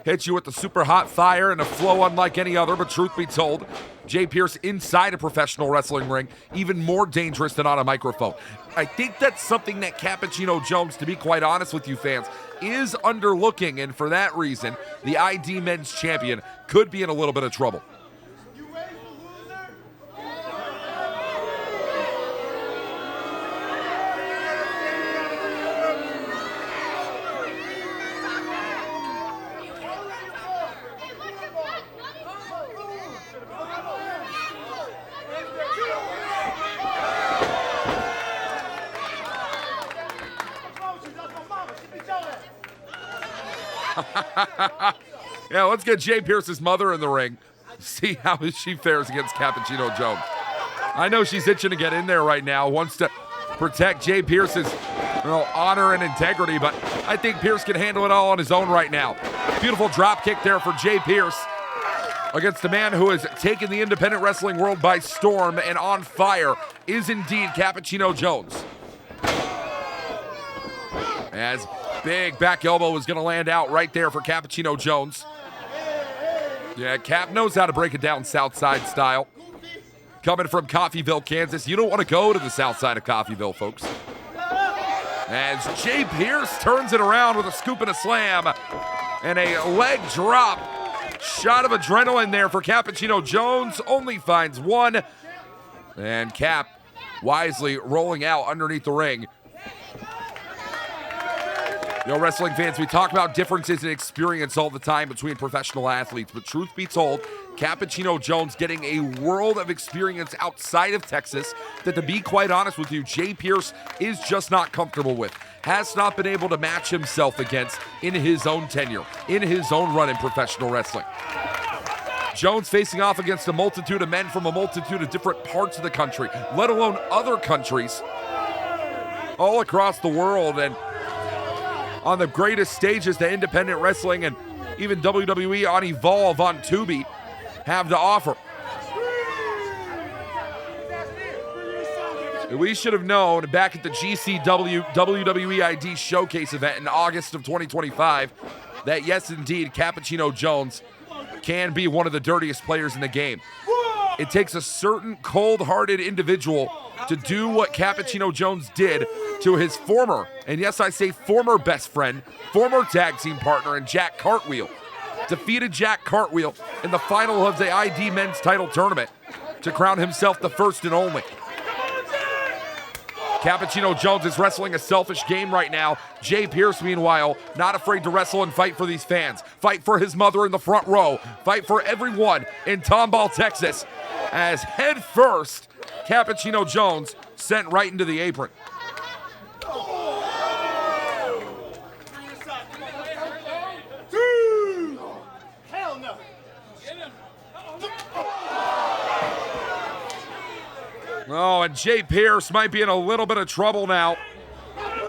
[SPEAKER 2] hit you with the super hot fire and a flow unlike any other, but truth be told, Jay Pierce inside a professional wrestling ring, even more dangerous than on a microphone. I think that's something that Cappuccino Jones, to be quite honest with you fans, is underlooking, and for that reason, the ID Men's Champion could be in a little bit of trouble.
[SPEAKER 7] You ready for loser?
[SPEAKER 2] Yeah, let's get Jay Pierce's mother in the ring. See how she fares against Cappuccino Jones. I know she's itching to get in there right now, wants to protect Jay Pierce's honor and integrity, but I think Pierce can handle it all on his own right now. Beautiful drop kick there for Jay Pierce against a man who has taken the independent wrestling world by storm and on fire is indeed Cappuccino Jones. As big back elbow was going to land out right there for Cappuccino Jones. Yeah, Cap knows how to break it down South Side style. Coming from Coffeyville, Kansas. You don't want to go to the south side of Coffeyville, folks. As Jay Pierce turns it around with a scoop and a slam and a leg drop. Shot of adrenaline there for Cappuccino Jones. Only finds one. And Cap wisely rolling out underneath the ring. Wrestling fans, we talk about differences in experience all the time between professional athletes, but truth be told, Cappuccino Jones getting a world of experience outside of Texas that, to be quite honest with you, Jay Pierce is just not comfortable with, has not been able to match himself against in his own tenure, in his own run in professional wrestling. Jones facing off against a multitude of men from a multitude of different parts of the country, let alone other countries all across the world, and on the greatest stages that independent wrestling and even WWE on Evolve on Tubi have to offer. We should have known back at the GCW WWE ID Showcase event in August of 2025 that yes, indeed, Cappuccino Jones can be one of the dirtiest players in the game. It takes a certain cold-hearted individual to do what Cappuccino Jones did to his former, and yes, I say former best friend, former tag team partner, and Jack Cartwheel. Defeated Jack Cartwheel in the final of the ID Men's title tournament to crown himself the first and only. Cappuccino Jones is wrestling a selfish game right now. Jay Pierce, meanwhile, not afraid to wrestle and fight for these fans. Fight for his mother in the front row. Fight for everyone in Tomball, Texas. As head first, Cappuccino Jones sent right into the apron.
[SPEAKER 7] Hell no.
[SPEAKER 2] Oh, and Jay Pierce might be in a little bit of trouble now.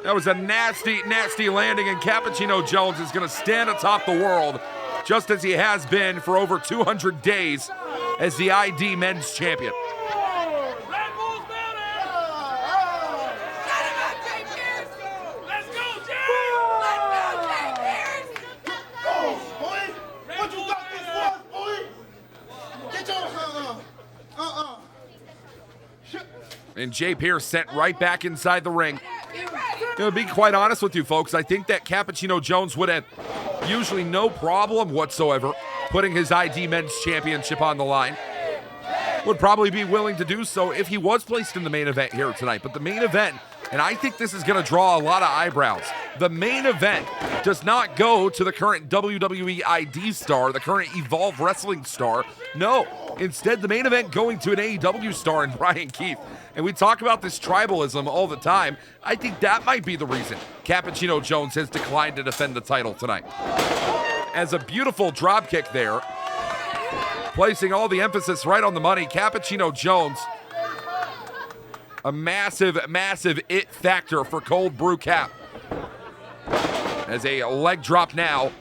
[SPEAKER 2] That was a nasty, nasty landing, and Cappuccino Jones is going to stand atop the world, just as he has been for over 200 days as the ID Men's Champion. And Jay Pierce sent right back inside the ring. To be quite honest with you folks, I think that Cappuccino Jones would have usually no problem whatsoever putting his ID Men's Championship on the line. Would probably be willing to do so if he was placed in the main event here tonight. But the main event, and I think this is going to draw a lot of eyebrows, the main event does not go to the current WWE ID star, the current Evolve Wrestling star. No, instead the main event going to an AEW star in Bryan Keith. And we talk about this tribalism all the time. I think that might be the reason Cappuccino Jones has declined to defend the title tonight. As a beautiful drop kick there, placing all the emphasis right on the money. Cappuccino Jones, a massive, massive it factor for Cold Brew Cap. As a leg drop now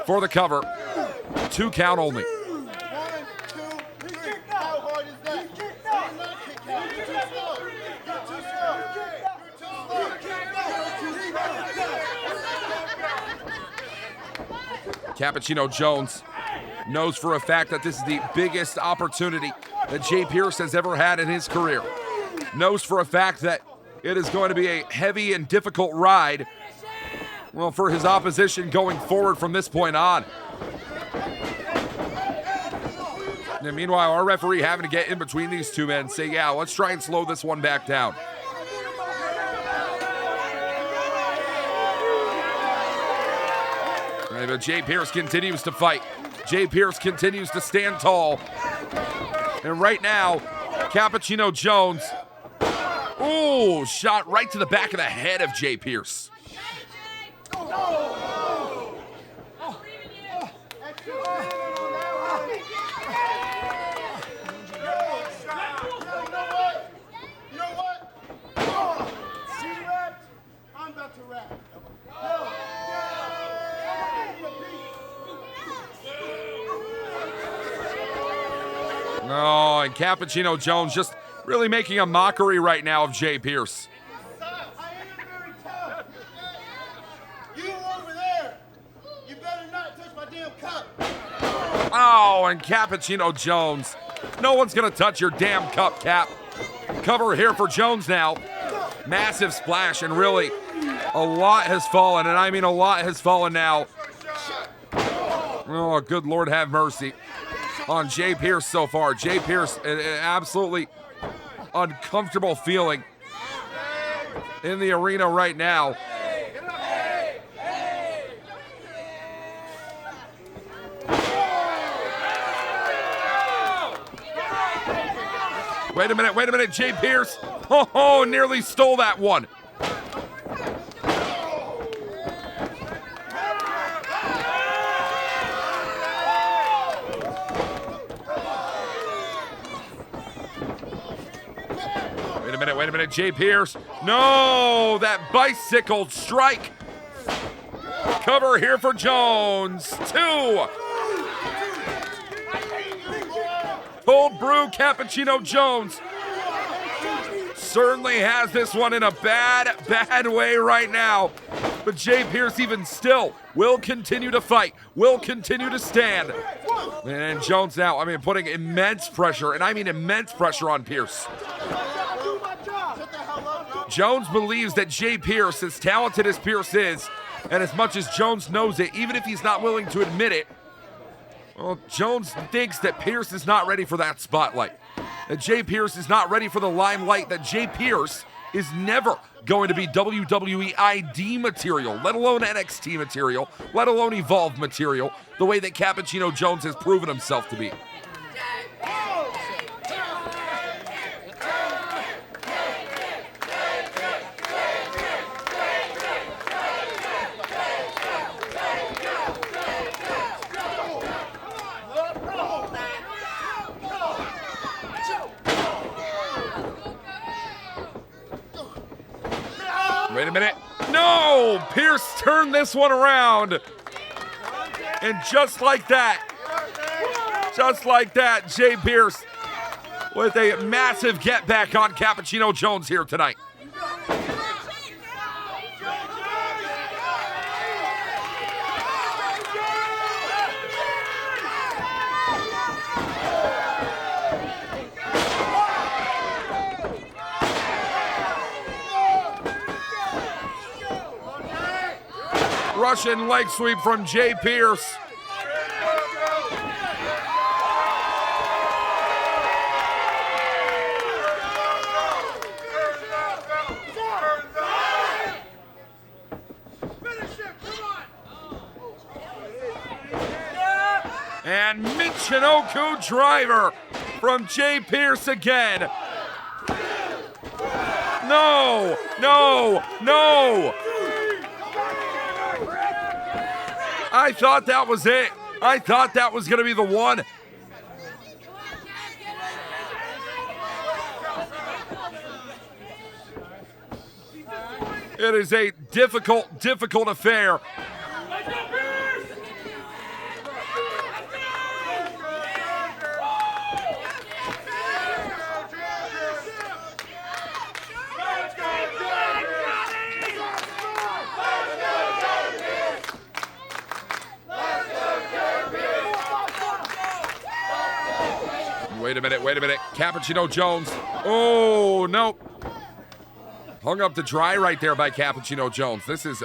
[SPEAKER 2] for the cover. 2 count only. Cappuccino Jones knows for a fact that this is the biggest opportunity that Jay Pierce has ever had in his career. Knows for a fact that it is going to be a heavy and difficult ride, well, for his opposition going forward from this point on. And meanwhile, our referee having to get in between these two men and say, yeah, let's try and slow this one back down. But Jay Pierce continues to fight. Jay Pierce continues to stand tall. And right now, Cappuccino Jones, ooh, shot right to the back of the head of Jay Pierce. Oh, and Cappuccino Jones just really making a mockery right now of Jay Pierce.
[SPEAKER 6] I am very tough. You over there, you better not touch my damn cup.
[SPEAKER 2] Oh, and Cappuccino Jones. No one's going to touch your damn cup, Cap. Cover here for Jones now. Massive splash, and really, a lot has fallen, and I mean a lot has fallen now. Oh, good Lord have mercy on Jay Pierce so far. Jay Pierce, an absolutely uncomfortable feeling in the arena right now. Wait a minute, Jay Pierce. Oh, nearly stole that one. Wait a minute, Jay Pierce. No, that bicycle strike. Cover here for Jones. 2. Cold Brew Cappuccino Jones certainly has this one in a bad way right now. But Jay Pierce even still will continue to fight, will continue to stand. And Jones now, putting immense pressure, and I mean immense pressure on Pierce. Jones believes that Jay Pierce, as talented as Pierce is, and as much as Jones knows it, even if he's not willing to admit it, well, Jones thinks that Pierce is not ready for that spotlight. That Jay Pierce is not ready for the limelight. That Jay Pierce is never going to be WWE ID material, let alone NXT material, let alone Evolve material, the way that Cappuccino Jones has proven himself to be. Wait a minute. No! Pierce turned this one around. And just like that, Jay Pierce with a massive get back on Cappuccino Jones here tonight. Russian leg sweep from Jay Pierce. And Michinoku driver from Jay Pierce again. No, no, no. I thought that was it. I thought that was going to be the one. It is a difficult affair. Wait a minute. Cappuccino Jones. Oh, nope. Hung up to dry right there by Cappuccino Jones. This is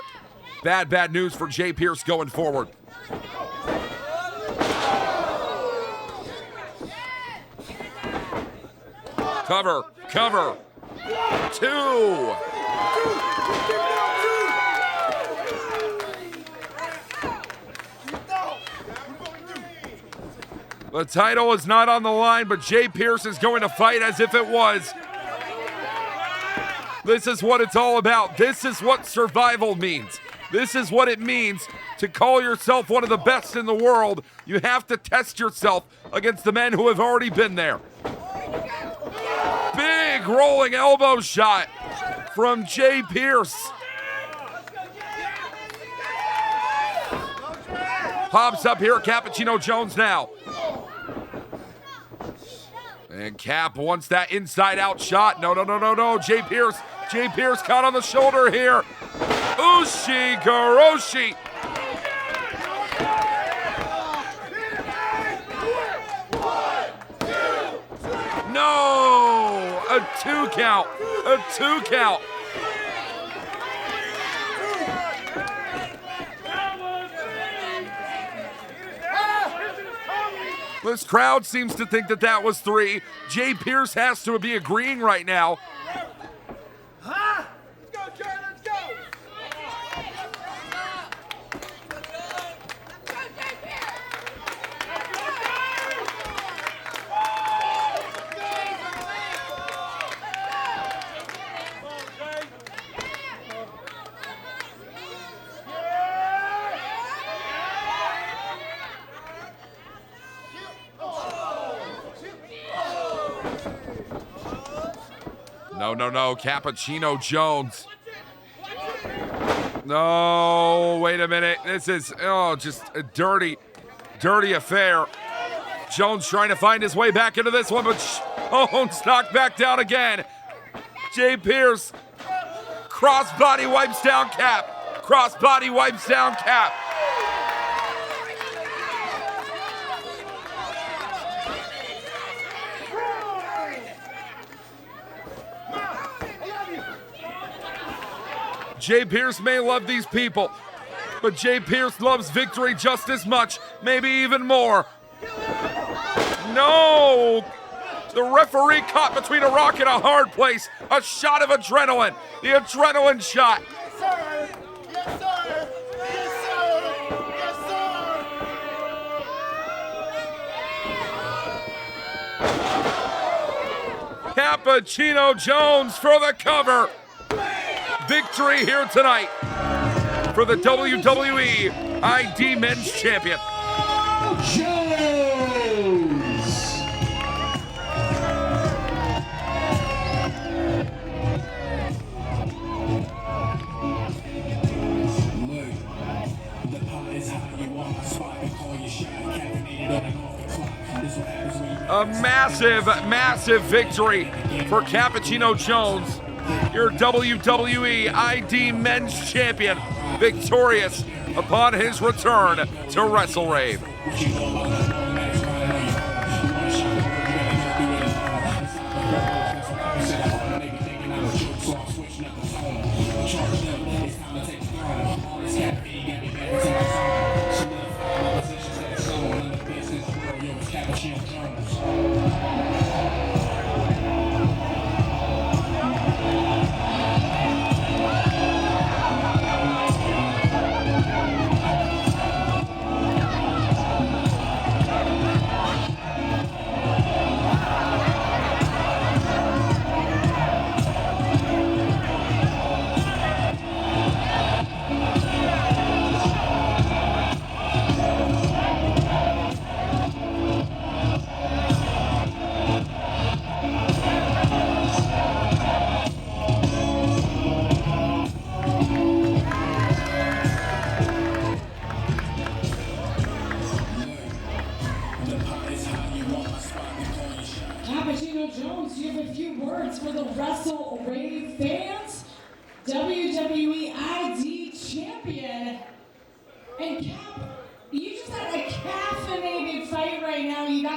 [SPEAKER 2] bad news for Jay Pierce going forward. Cover. 2. The title is not on the line, but Jay Pierce is going to fight as if it was. This is what it's all about. This is what survival means. This is what it means to call yourself one of the best in the world. You have to test yourself against the men who have already been there. Big rolling elbow shot from Jay Pierce. Pops up here, Cappuccino Jones now. And Cap wants that inside-out shot. No. Jay Pierce caught on the shoulder here. Ushigoroshi. No! A 2 count. A 2 count. This crowd seems to think that that was 3. Jay Pierce has to be agreeing right now.
[SPEAKER 7] Let's go, Jerry, let's go!
[SPEAKER 2] No, Cappuccino Jones. No, wait a minute. This is, just a dirty affair. Jones trying to find his way back into this one, but Jones knocked back down again. Jay Pierce, crossbody wipes down Cap. Crossbody wipes down Cap. Jay Pierce may love these people, but Jay Pierce loves victory just as much, maybe even more. No! The referee caught between a rock and a hard place. A shot of adrenaline. The adrenaline shot.
[SPEAKER 7] Yes, sir! Yes, sir! Yes, sir! Yes, sir!
[SPEAKER 2] Cappuccino Jones for the cover. Victory here tonight for the WWE ID Men's Champion.
[SPEAKER 4] Jones!
[SPEAKER 2] A massive victory for Cappuccino Jones, your WWE ID Men's Champion, victorious upon his return to WrestleRave.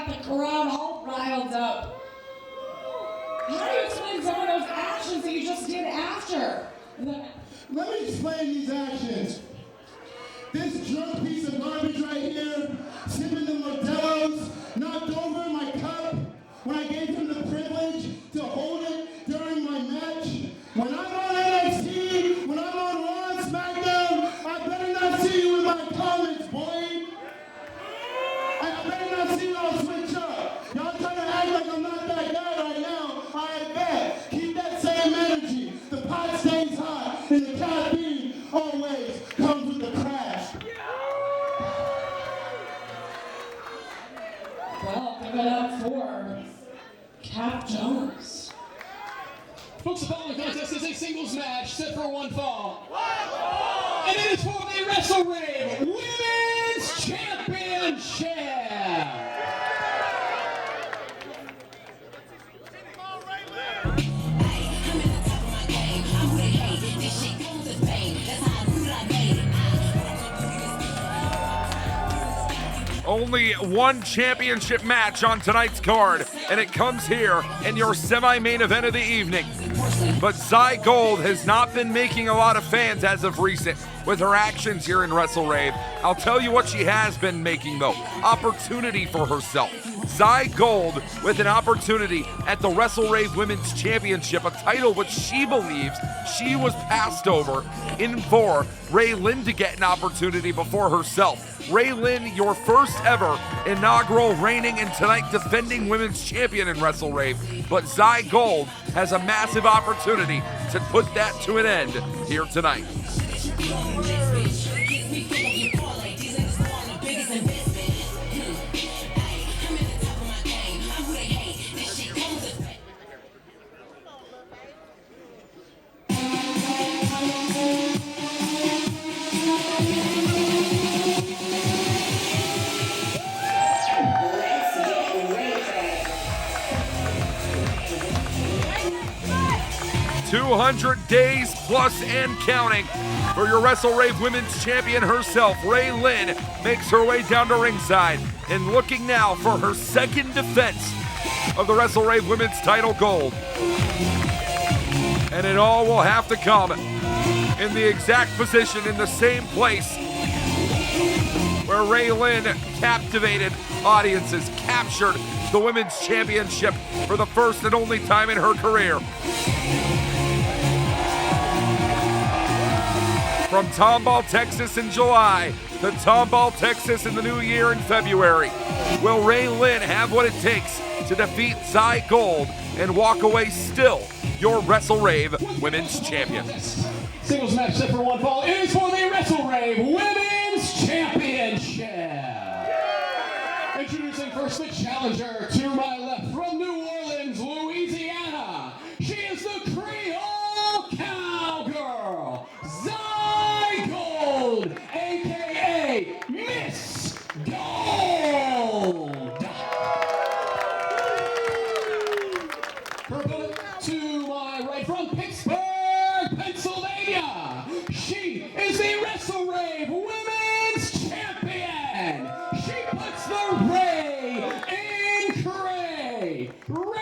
[SPEAKER 5] got the crowd all riled up. How do you explain some of those actions that you just did after?
[SPEAKER 6] Let me explain these actions. This drunk piece of garbage right here, sipping the Modelo's, knocked over my cup when I gave him the privilege to hold it during my match. When I'm on NXT, when I'm on Raw and SmackDown, I better not see you in my comments, boy. I better not see y'all switch up. Y'all trying to act like I'm not that guy right now. I bet. Keep that same energy. The pot stays hot, and the caffeine always comes with the crash.
[SPEAKER 5] Well, give it up for Cap Jones.
[SPEAKER 4] Folks, the following contest is a singles match set for one fall. And it is for the WrestleRave Women's Championship.
[SPEAKER 2] Only one championship match on tonight's card, and it comes here in your semi-main event of the evening. But Zy Gold has not been making a lot of fans as of recent with her actions here in WrestleRave. I'll tell you what she has been making, though. Opportunity for herself. Zy Gold with an opportunity at the WrestleRave Women's Championship, a title which she believes she was passed over in for Ray Lynn to get an opportunity before herself. Ray Lynn, your first ever inaugural reigning and tonight defending women's champion in WrestleRave, but Zy Gold has a massive opportunity to put that to an end here tonight. $200 days plus and counting for your WrestleRave Women's Champion herself. Ray Lynn makes her way down to ringside and looking now for her second defense of the WrestleRave Women's title gold. And it all will have to come in the exact position in the same place where Ray Lynn captivated audiences, captured the Women's Championship for the first and only time in her career. From Tomball, Texas in July to Tomball, Texas in the new year in February, will Ray Lynn have what it takes to defeat Zy Gold and walk away still your WrestleRave Women's Champion?
[SPEAKER 4] Singles match set for one fall. It is for the WrestleRave Women's Championship. Introducing first the challenger to my left from New Orleans, Louisiana. She is the Creole Cowgirl, Zy Gold, a.k.a. Miss Gold. Her opponent to my right from Pittsburgh, Pennsylvania. She is the WrestleRave Women's Champion. She puts the Ray in Cray. Ray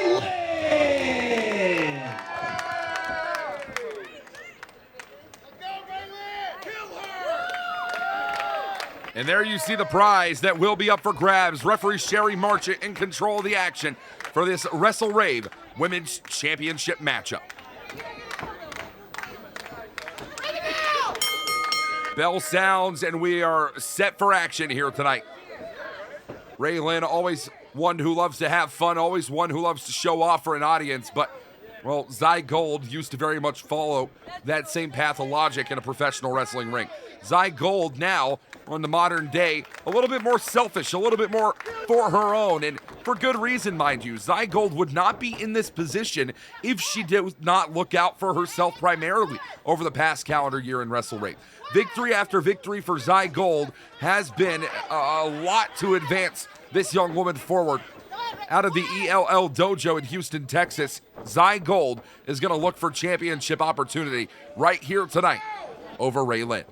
[SPEAKER 4] Lynn.
[SPEAKER 2] And there you see the prize that will be up for grabs. Referee Sherry Marchant in control of the action for this WrestleRave Women's Championship matchup. Bell sounds and we are set for action here tonight. Ray Lynn, always one who loves to have fun, always one who loves to show off for an audience, but, well, Zy Gold used to very much follow that same path of logic in a professional wrestling ring. Zy Gold now, on the modern day, a little bit more selfish, a little bit more for her own, and for good reason, mind you. Zy Gold would not be in this position if she did not look out for herself primarily over the past calendar year in WrestleRave. Victory after victory for Zy Gold has been a lot to advance this young woman forward. Out of the ELL dojo in Houston, Texas, Zy Gold is going to look for championship opportunity right here tonight over Ray Lynn.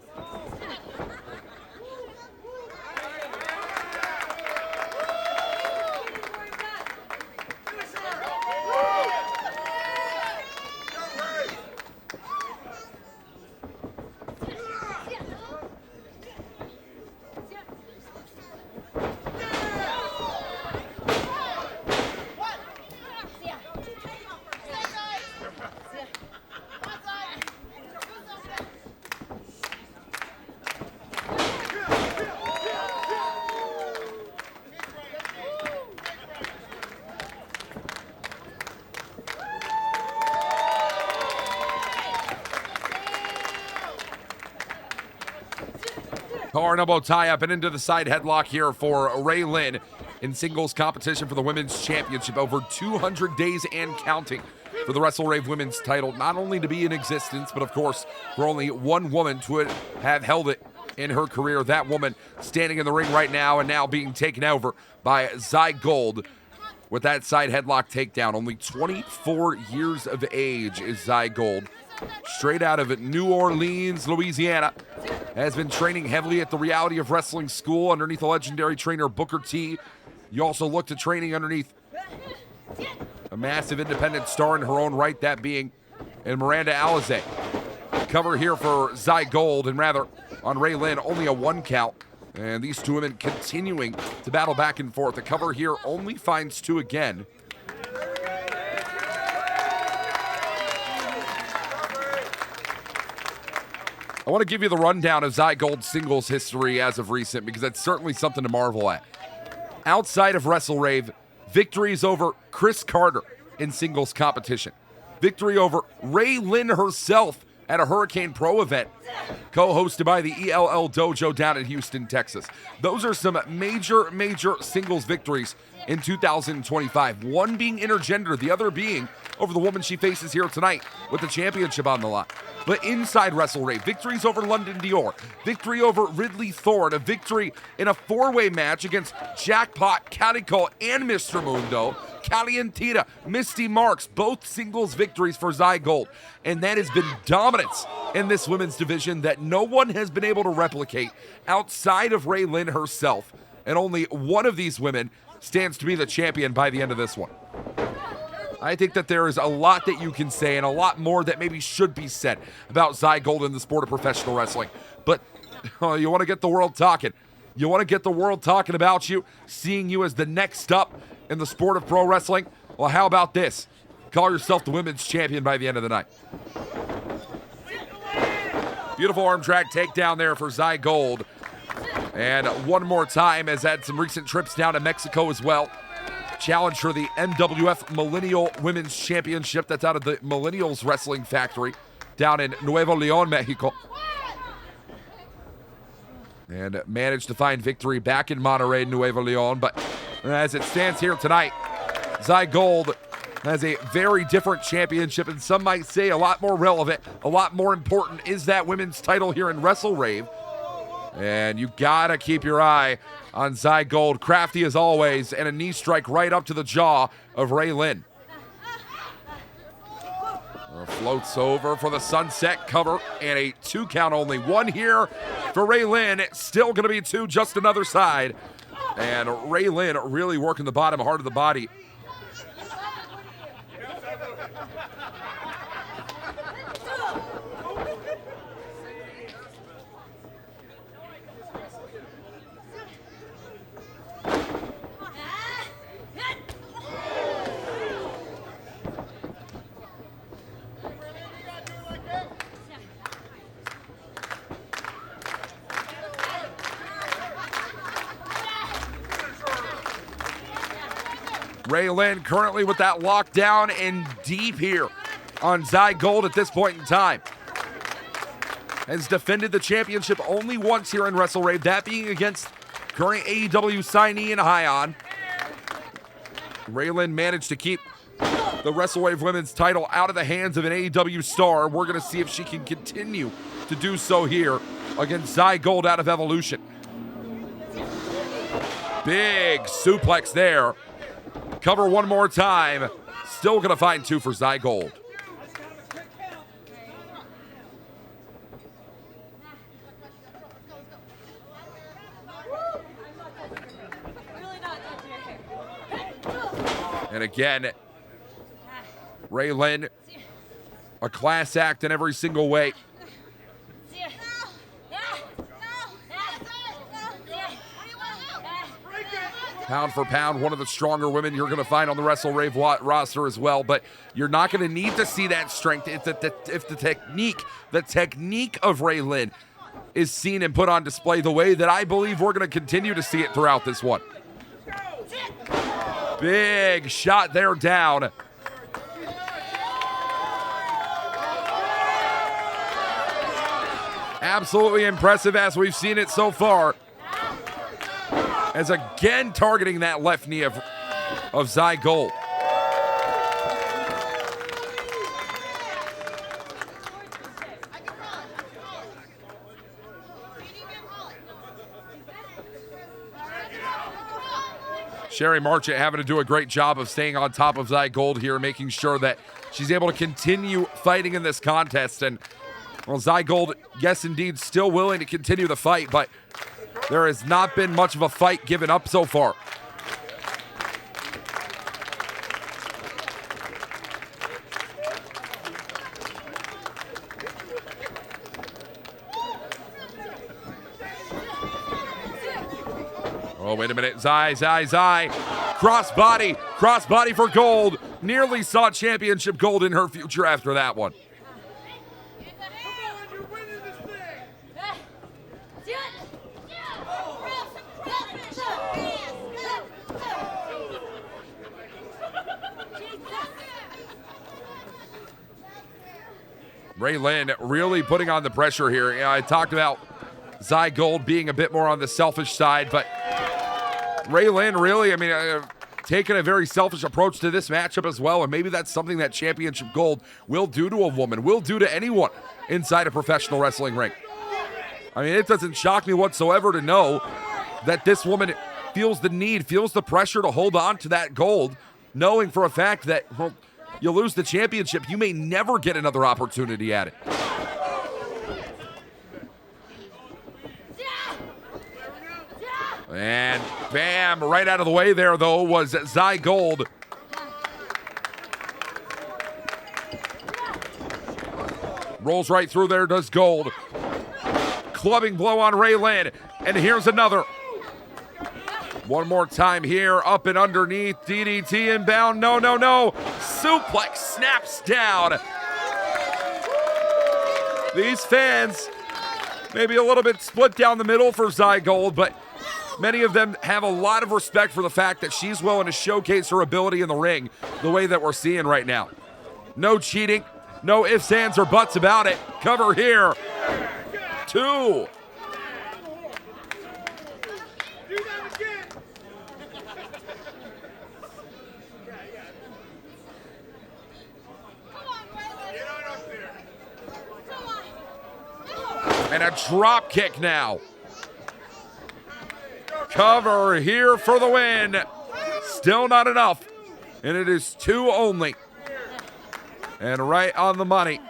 [SPEAKER 2] Collar and elbow tie up and into the side headlock here for Ray Lynn in singles competition for the Women's Championship. Over 200 days and counting for the WrestleRave Women's title, not only to be in existence, but of course, for only one woman to have held it in her career. That woman standing in the ring right now and now being taken over by Zy Gold with that side headlock takedown. Only 24 years of age is Zy Gold. Straight out of New Orleans, Louisiana. Has been training heavily at the Reality of Wrestling School underneath the legendary trainer Booker T. You also look to training underneath a massive independent star in her own right, that being in Miranda Alizé. Cover here for Zy Gold, and rather on Ray Lynn, only a 1 count. And these two women continuing to battle back and forth. The cover here only finds 2 again. I want to give you the rundown of Zy Gold's singles history as of recent, because that's certainly something to marvel at. Outside of WrestleRave, victories over Chris Carter in singles competition. Victory over Ray Lynn herself at a Hurricane Pro event, co-hosted by the ELL Dojo down in Houston, Texas. Those are some major singles victories in 2025. One being intergender, the other being over the woman she faces here tonight with the championship on the line. But inside WrestleRave, victories over London Dior, victory over Ridley Thorne, a victory in a 4-way match against Jackpot, Cudi, and Mr. Mundo, Calientita, Misty Marks, both singles victories for Zy Gold. And that has been dominance in this women's division that no one has been able to replicate outside of Ray Lynn herself. And only one of these women stands to be the champion by the end of this one. I think that there is a lot that you can say and a lot more that maybe should be said about Zy Gold in the sport of professional wrestling. But you want to get the world talking. You want to get the world talking about you, seeing you as the next up in the sport of pro wrestling? Well, how about this? Call yourself the women's champion by the end of the night. Beautiful arm drag takedown there for Zy Gold. And one more time, has had some recent trips down to Mexico as well. Challenge for the NWF Millennial Women's Championship. That's out of the Millennials Wrestling Factory down in Nuevo León, Mexico. And managed to find victory back in Monterrey, Nuevo León. But as it stands here tonight, Zy Gold has a very different championship, and some might say a lot more relevant, a lot more important is that women's title here in WrestleRave. And you gotta keep your eye on Zy Gold, crafty as always, and a knee strike right up to the jaw of Ray Lynn. Floats over for the sunset cover, and a 2 count only. 1 here for Ray Lynn, still gonna be 2, just another side. And Ray Lynn really working the bottom hard of the body. Ray Lynn currently with that lockdown and deep here on Zy Gold at this point in time. Has defended the championship only once here in WrestleRave, that being against current AEW signee in Hyon. Ray Lynn managed to keep the WrestleRave Women's title out of the hands of an AEW star. We're going to see if she can continue to do so here against Zy Gold out of Evolution. Big suplex there. Cover one more time. Still going to find 2 for Zy Gold. And again, Ray Lynn, a class act in every single way. Pound for pound, one of the stronger women you're going to find on the WrestleRave roster as well. But you're not going to need to see that strength if the technique of Ray Lynn is seen and put on display the way that I believe we're going to continue to see it throughout this one. Big shot there down. Absolutely impressive as we've seen it so far. As again targeting that left knee of Zai Gold. Sherry Marchant having to do a great job of staying on top of Zai Gold here, making sure that she's able to continue fighting in this contest. And, well, Zai Gold, yes, indeed, still willing to continue the fight, but there has not been much of a fight given up so far. Oh, wait a minute. Zai. Crossbody for gold. Nearly saw championship gold in her future after that one. Ray Lynn really putting on the pressure here. You know, I talked about Zai Gold being a bit more on the selfish side, but Ray Lynn really, taking a very selfish approach to this matchup as well, and maybe that's something that championship gold will do to a woman, will do to anyone inside a professional wrestling ring. I mean, it doesn't shock me whatsoever to know that this woman feels the need, feels the pressure to hold on to that gold, knowing for a fact that, well, you lose the championship, you may never get another opportunity at it. And bam, right out of the way there, though, was Zai Gold. Rolls right through there, does Gold. Clubbing blow on Ray Lynn. And here's another. One more time here, up and underneath. DDT inbound. No. Suplex snaps down. These fans, maybe a little bit split down the middle for Zai Gold, but many of them have a lot of respect for the fact that she's willing to showcase her ability in the ring the way that we're seeing right now. No cheating, no ifs, ands, or buts about it. Cover here. 2. And a drop kick now. Cover here for the win. Still not enough. And it is 2 only. And right on the money.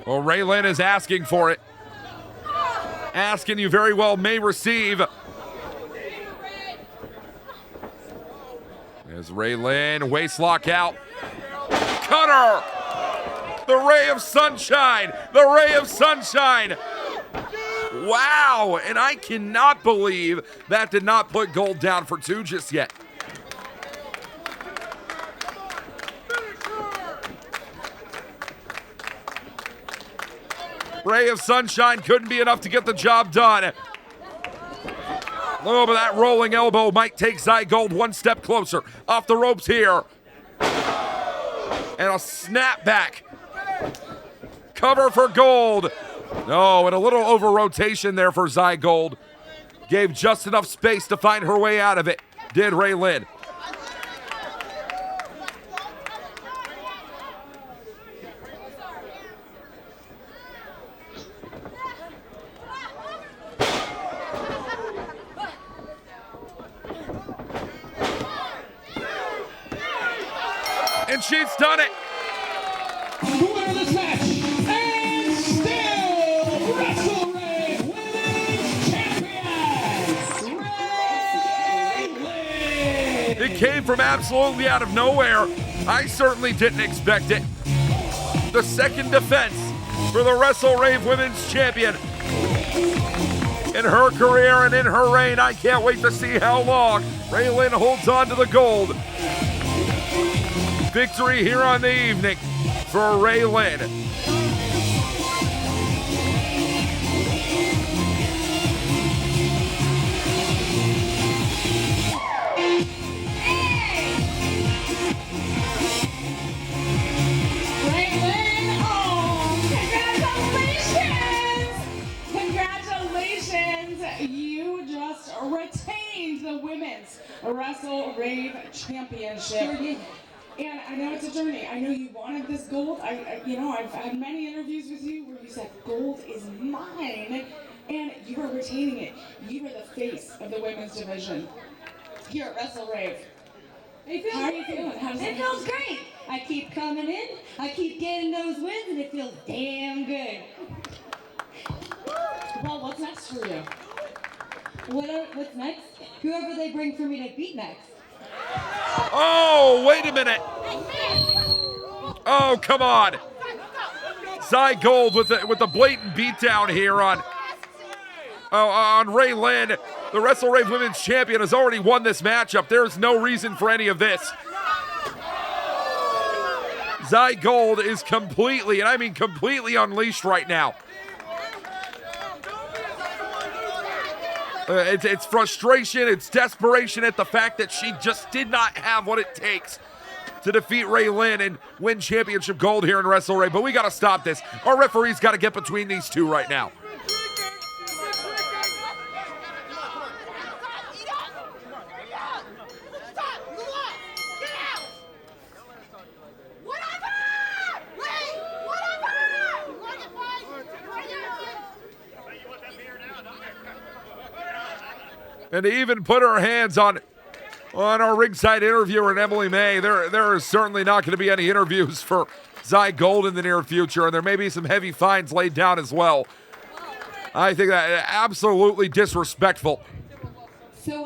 [SPEAKER 2] Well, Ray Lynn is asking for it. Asking you very well may receive. There's Ray Lynn, waist lock out. Cutter! The ray of sunshine! The ray of sunshine! Wow! And I cannot believe that did not put Gold down for 2 just yet. Ray of sunshine couldn't be enough to get the job done. Oh, but that rolling elbow might take Zai Gold one step closer. Off the ropes here. And a snap back. Cover for Gold. No, and a little over rotation there for Zai Gold. Gave just enough space to find her way out of it. Did Ray Lynn. And she's done it.
[SPEAKER 4] The winner of this match, and still WrestleRave Women's Champion, Ray Lynn.
[SPEAKER 2] It came from absolutely out of nowhere. I certainly didn't expect it. The second defense for the WrestleRave Women's Champion in her career and in her reign. I can't wait to see how long Ray Lynn holds on to the gold. victory here on the evening for Ray Lynn.
[SPEAKER 5] Retained the women's WrestleRave Championship. And I know it's a journey. I know you wanted this gold. I've had many interviews with you where you said gold is mine, and you are retaining it. You are the face of the women's division here at WrestleRave. How are you feeling?
[SPEAKER 8] It feels great. I keep coming in, I keep getting those wins, and it feels damn good.
[SPEAKER 5] Well, what's next for you?
[SPEAKER 8] What's next? Whoever they bring for me to beat next.
[SPEAKER 2] Oh, wait a minute. Oh, come on. Zy Gold with the blatant beatdown here on Ray Lynn. The WrestleRave Women's Champion has already won this matchup. There's no reason for any of this. Zy Gold is completely, and I mean completely unleashed right now. It's frustration, it's desperation at the fact that she just did not have what it takes to defeat Ray Lynn and win championship gold here in WrestleRave. But we got to stop this. Our referee's got to get between these two right now. And to even put her hands on our ringside interviewer and Emily May, there is certainly not going to be any interviews for Zy Gold in the near future, and there may be some heavy fines laid down as well. I think that absolutely disrespectful.
[SPEAKER 8] So,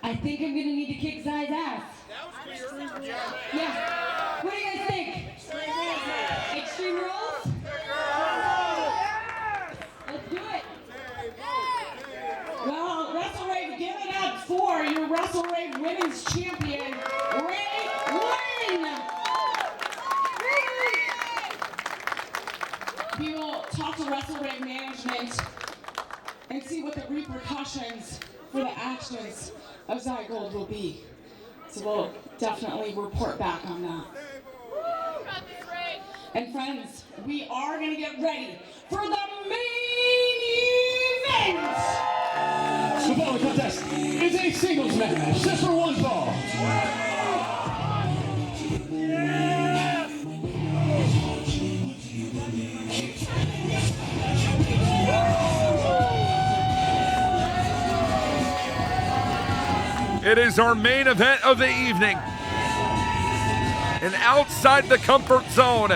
[SPEAKER 8] I think I'm going to need to kick Zy's ass. Yeah. What do you guys think? Extreme rules? Let's do it.
[SPEAKER 5] Well, WrestleRave, give it up for your WrestleRave Women's Champion, Ray Lynn. We will talk to WrestleRave management and see what the repercussions for the actions of Zy Gold will be. So we'll definitely report back on that. And friends, we are going to get ready for the main event.
[SPEAKER 4] The following contest is a singles match set for one fall.
[SPEAKER 2] It is our main event of the evening. And outside the comfort zone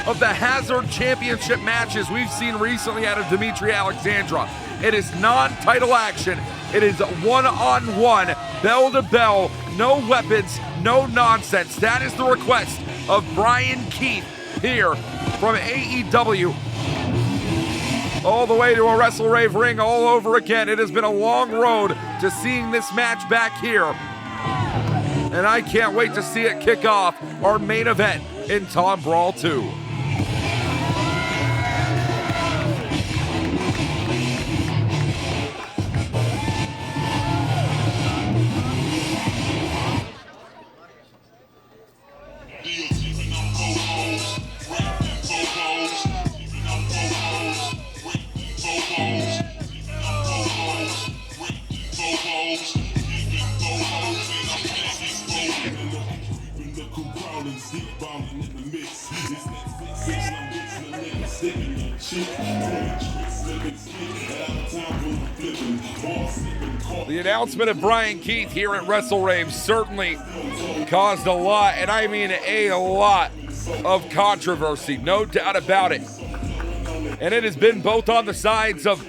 [SPEAKER 2] of the Hazard Championship matches we've seen recently out of Dimitri Alexandrov. It is non-title action. It is one-on-one, bell-to-bell, no weapons, no nonsense. That is the request of Bryan Keith here from AEW. All the way to a WrestleRave ring all over again. It has been a long road to seeing this match back here. And I can't wait to see it kick off our main event in Tombrawl II. The announcement of Bryan Keith here at WrestleRave certainly caused a lot, and I mean a lot, of controversy, no doubt about it. And it has been both on the sides of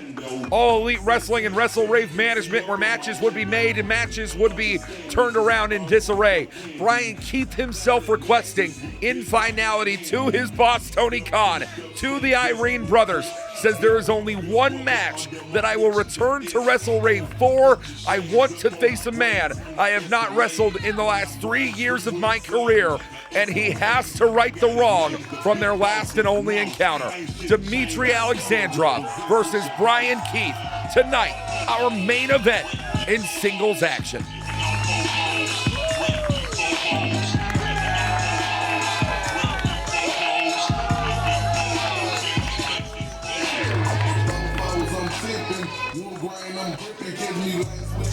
[SPEAKER 2] All Elite Wrestling and WrestleRave management, where matches would be made and matches would be turned around in disarray. Bryan Keith himself requesting in finality to his boss Tony Khan, to the Irene brothers, says there is only one match that I will return to WrestleRave for. I want to face a man I have not wrestled in the last 3 years of my career, and he has to right the wrong from their last and only encounter. Dimitri Alexandrov versus Bryan Keith. Tonight, our main event in singles action.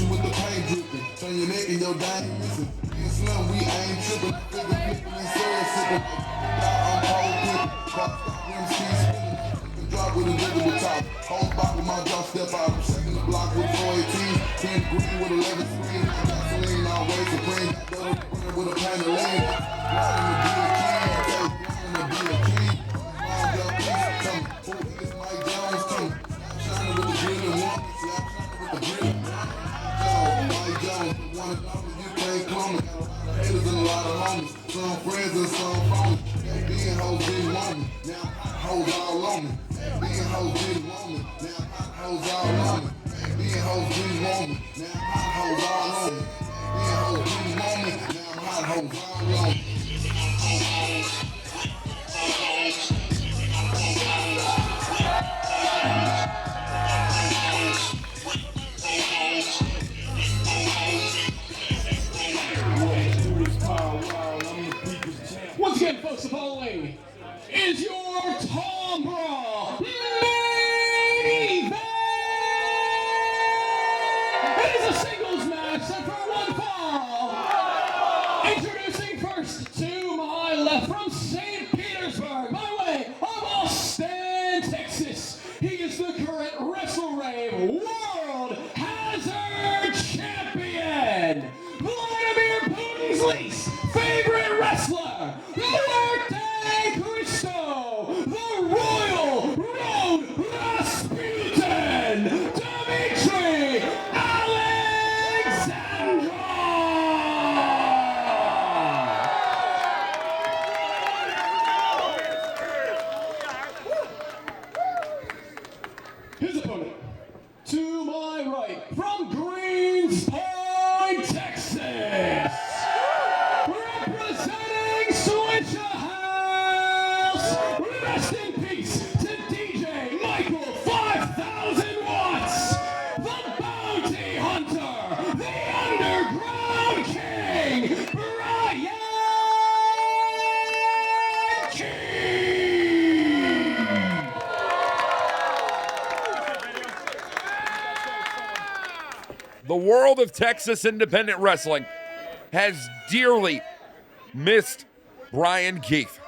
[SPEAKER 9] With the pain dripping, turn your neck and your dime missing. Being slim, we ain't tripping. Figure people and syrup sipping. I'm cold pippin'. MC spinning. Can drop with a visible top. Whole box with my drop step out. Second the block with 418. 10 green with 11 screen. Gasoline always supreme. Double burner with a pan of lean. Riding the be a king. Riding the be a king. Round up peace. Come. Who is Mike Jones? Come. Shining with the grill and one. Shining with the grill. You can't come me. Haters and a lot of homies. Some friends and some phonies. Being hoes didn't want me. Now hoes all on me. Being hoes didn't want me. Now hoes all on me. Being hoes didn't want me. Now hoes all on me. Being hoes didn't want me. Now hot hoes all on me.
[SPEAKER 4] Once again, folks, the following is your Tombrawl main event. It is a singles match set for one fall. Introducing first to my left from St. Petersburg, by way of Austin, Texas. He is the current WrestleRave World Hazard Champion, Vladimir Putin's least favorite wrestler, Monte Cristo, the Royal Road Rasputin, Dimitri Alexandrov. His opponent, to my right, from Greens Point, Texas. Representing Switch House, rest in peace to DJ Michael 5000 Watts, the Bounty Hunter, the Underground King, Bryan Keith.
[SPEAKER 2] The world of Texas independent wrestling has dearly missed Bryan Keith.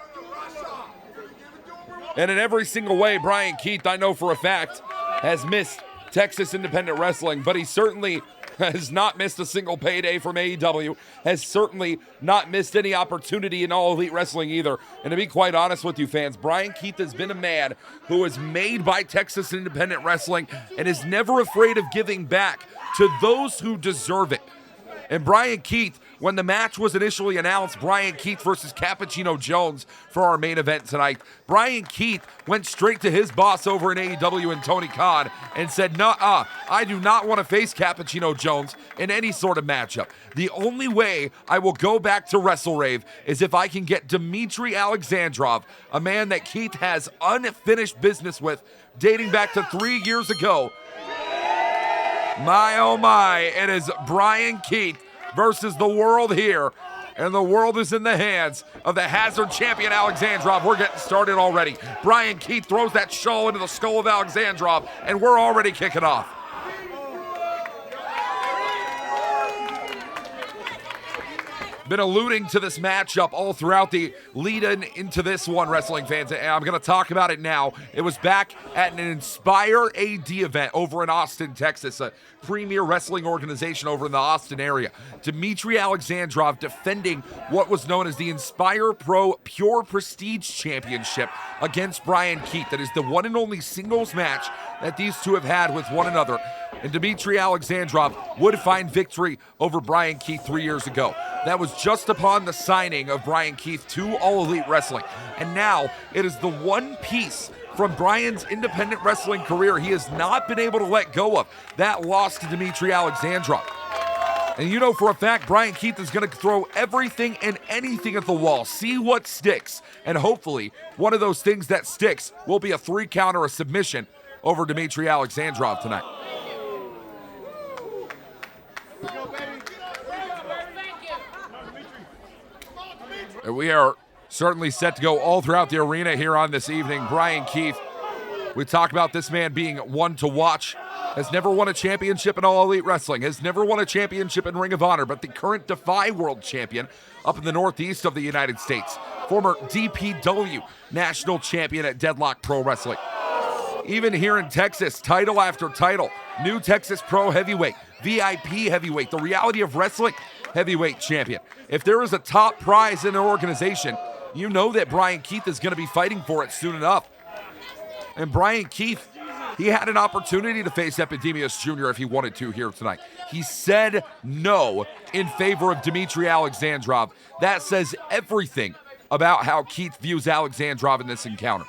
[SPEAKER 2] And in every single way, Bryan Keith, I know for a fact, has missed Texas independent wrestling, but he certainly has not missed a single payday from AEW, has certainly not missed any opportunity in All Elite Wrestling either. And to be quite honest with you fans, Bryan Keith has been a man who is made by Texas independent wrestling and is never afraid of giving back to those who deserve it. And Bryan Keith, when the match was initially announced, Bryan Keith versus Cappuccino Jones for our main event tonight, Bryan Keith went straight to his boss over in AEW and Tony Khan and said, "Nuh-uh, I do not want to face Cappuccino Jones in any sort of matchup. The only way I will go back to WrestleRave is if I can get Dimitri Alexandrov, a man that Keith has unfinished business with dating back to 3 years ago." My, oh my, it is Bryan Keith versus the world here, and the world is in the hands of the Hazard champion Alexandrov. We're getting started already. Bryan Keith throws that shawl into the skull of Alexandrov, and we're already kicking off. been alluding to this matchup all throughout the lead-in into this one, wrestling fans, and I'm going to talk about it now. It was back at an Inspire AD event over in Austin, Texas, a premier wrestling organization over in the Austin area. Dimitri Alexandrov defending what was known as the Inspire Pro Pure Prestige Championship against Bryan Keith. That is the one and only singles match that these two have had with one another. And Dimitri Alexandrov would find victory over Bryan Keith 3 years ago. That was just upon the signing of Bryan Keith to All Elite Wrestling. And now it is the one piece from Bryan's independent wrestling career he has not been able to let go of. That loss to Dimitri Alexandrov. And you know for a fact Bryan Keith is going to throw everything and anything at the wall, see what sticks. And hopefully one of those things that sticks will be a 3 count or a submission over Dimitri Alexandrov tonight. And we are certainly set to go all throughout the arena here on this evening. Bryan Keith, we talk about this man being one to watch. Has never won a championship in All Elite Wrestling, has never won a championship in Ring of Honor, but the current Defy World Champion up in the Northeast of the United States. Former DPW National Champion at Deadlock Pro Wrestling. Even here in Texas, title after title. New Texas Pro Heavyweight, VIP Heavyweight, the Reality of Wrestling Heavyweight Champion. If there is a top prize in an organization, you know that Bryan Keith is going to be fighting for it soon enough. And Bryan Keith, he had an opportunity to face Epidemius Jr. if he wanted to here tonight. He said no in favor of Dimitri Alexandrov. That says everything about how Keith views Alexandrov in this encounter.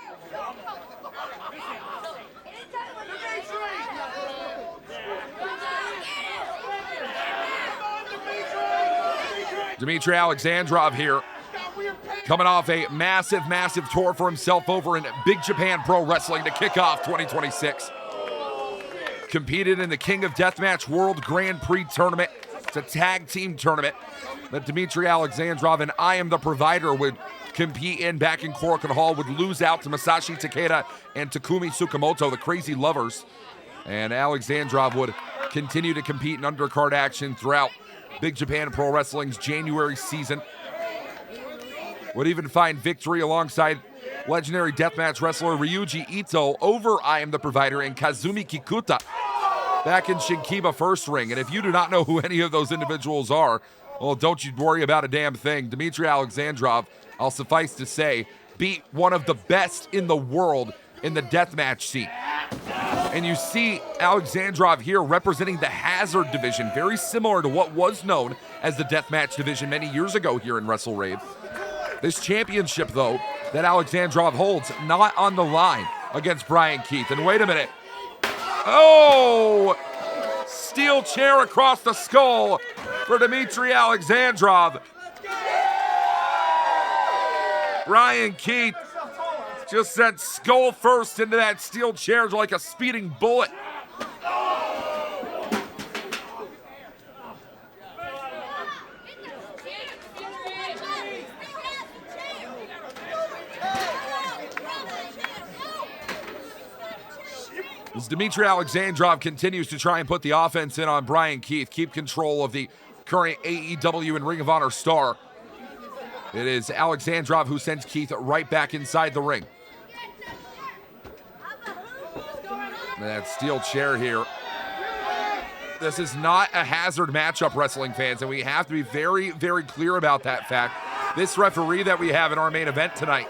[SPEAKER 2] Dimitri Alexandrov here, coming off a massive tour for himself over in Big Japan Pro Wrestling to kick off 2026. Competed in the King of Deathmatch World Grand Prix Tournament. It's a tag team tournament that Dimitri Alexandrov and I Am the Provider would compete in back in Korakuen Hall, would lose out to Masashi Takeda and Takumi Tsukamoto, the Crazy Lovers. And Alexandrov would continue to compete in undercard action throughout Big Japan Pro Wrestling's January season. Would even find victory alongside legendary deathmatch wrestler Ryuji Ito over I Am the Provider and Kazumi Kikuta back in Shinkiba First Ring. And if you do not know who any of those individuals are, well, don't you worry about a damn thing. Dimitri Alexandrov, I'll suffice to say, beat one of the best in the world in the deathmatch scene. And you see Alexandrov here representing the Hazard division, very similar to what was known as the deathmatch division many years ago here in WrestleRave. This championship, though, that Alexandrov holds, not on the line against Bryan Keith. And wait a minute. Oh! Steel chair across the skull for Dimitri Alexandrov. Bryan Keith just sent skull first into that steel chair like a speeding bullet. As Dimitri Alexandrov continues to try and put the offense in on Bryan Keith, keep control of the current AEW and Ring of Honor star. It is Alexandrov who sends Keith right back inside the ring. That steel chair here. This is not a Hazard matchup, wrestling fans, and we have to be very, very clear about that fact. This referee that we have in our main event tonight,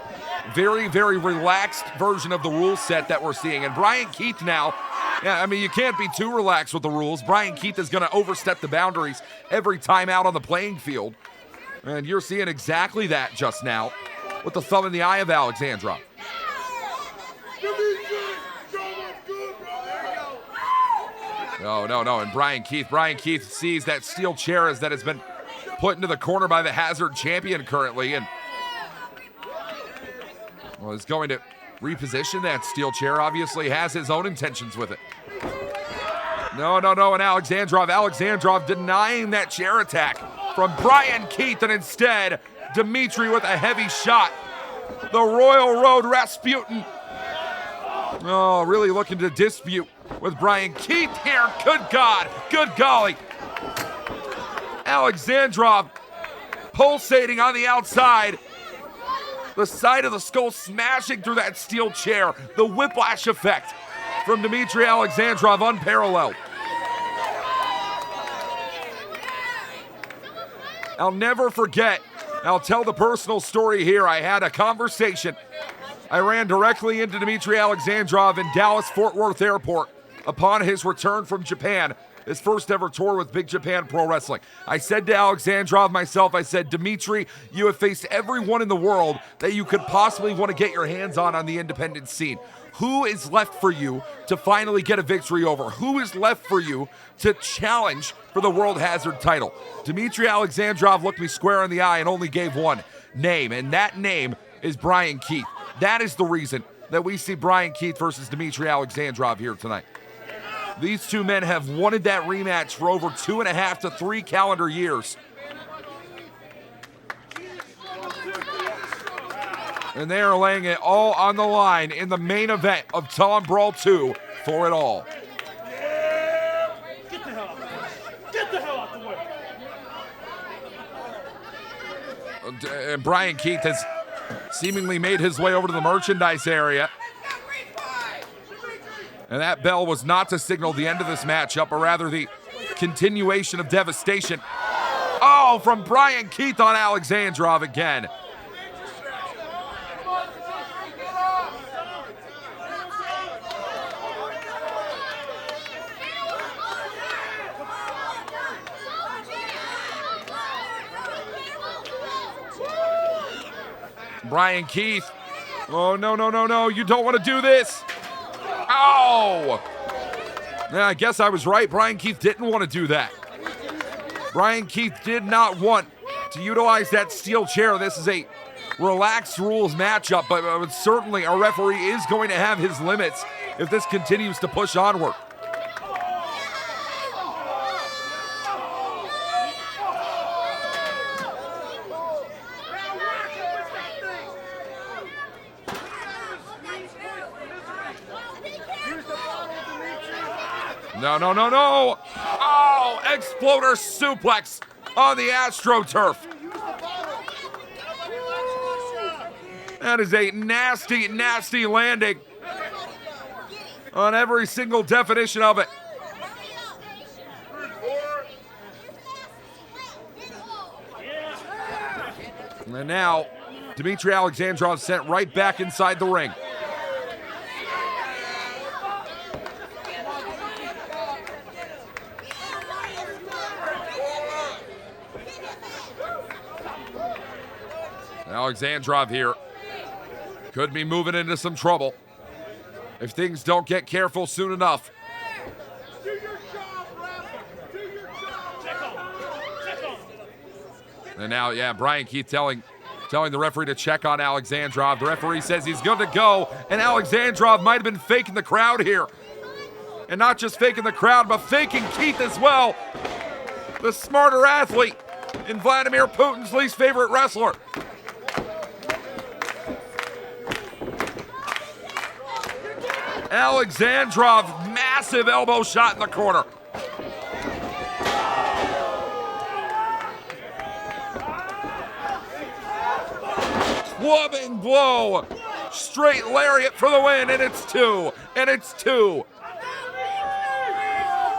[SPEAKER 2] very, very relaxed version of the rule set that we're seeing. And Bryan Keith now, you can't be too relaxed with the rules. Bryan Keith is going to overstep the boundaries every time out on the playing field. And you're seeing exactly that just now with the thumb in the eye of Alexandrov. No. And Bryan Keith sees that steel chair that has been put into the corner by the Hazard champion currently, and is going to reposition that steel chair. Obviously has his own intentions with it. No, and Alexandrov denying that chair attack from Bryan Keith, and instead Dimitri with a heavy shot. The Royal Road Rasputin. Oh, really looking to dispute with Bryan Keith here. Good God, good golly. Alexandrov pulsating on the outside. The side of the skull smashing through that steel chair. The whiplash effect from Dimitri Alexandrov, unparalleled. I'll never forget. I'll tell the personal story here. I had a conversation. I ran directly into Dimitri Alexandrov in Dallas-Fort Worth Airport upon his return from Japan, his first ever tour with Big Japan Pro Wrestling. I said to Alexandrov myself, I said, Dimitri, you have faced everyone in the world that you could possibly want to get your hands on the independent scene. Who is left for you to finally get a victory over? Who is left for you to challenge for the World Hazard title? Dimitri Alexandrov looked me square in the eye and only gave one name, and that name is Bryan Keith. That is the reason that we see Bryan Keith versus Dimitri Alexandrov here tonight. These two men have wanted that rematch for over 2.5 to 3 calendar years. And they are laying it all on the line in the main event of Tombrawl II for it all.
[SPEAKER 7] Get the hell out. Get the hell out the way.
[SPEAKER 2] And Bryan Keith has seemingly made his way over to the merchandise area. And that bell was not to signal the end of this matchup, or rather the continuation of devastation. Oh, from Bryan Keith on Alexandrov again. Bryan Keith. Oh, no. You don't want to do this. Oh! Yeah, I guess I was right. Bryan Keith didn't want to do that. Bryan Keith did not want to utilize that steel chair. This is a relaxed rules matchup, but certainly our referee is going to have his limits if this continues to push onward. No. Oh, exploder suplex on the AstroTurf. That is a nasty, nasty landing on every single definition of it. And now, Dimitri Alexandrov sent right back inside the ring. Alexandrov here could be moving into some trouble if things don't get careful soon enough.
[SPEAKER 7] Do your job, ref. Do your job. Check on.
[SPEAKER 2] And now, Bryan Keith telling the referee to check on Alexandrov. The referee says he's good to go, and Alexandrov might have been faking the crowd here. And not just faking the crowd, but faking Keith as well. The smarter athlete in Vladimir Putin's least favorite wrestler. Alexandrov, massive elbow shot in the corner. Clubbing blow. Straight lariat for the win, and it's two.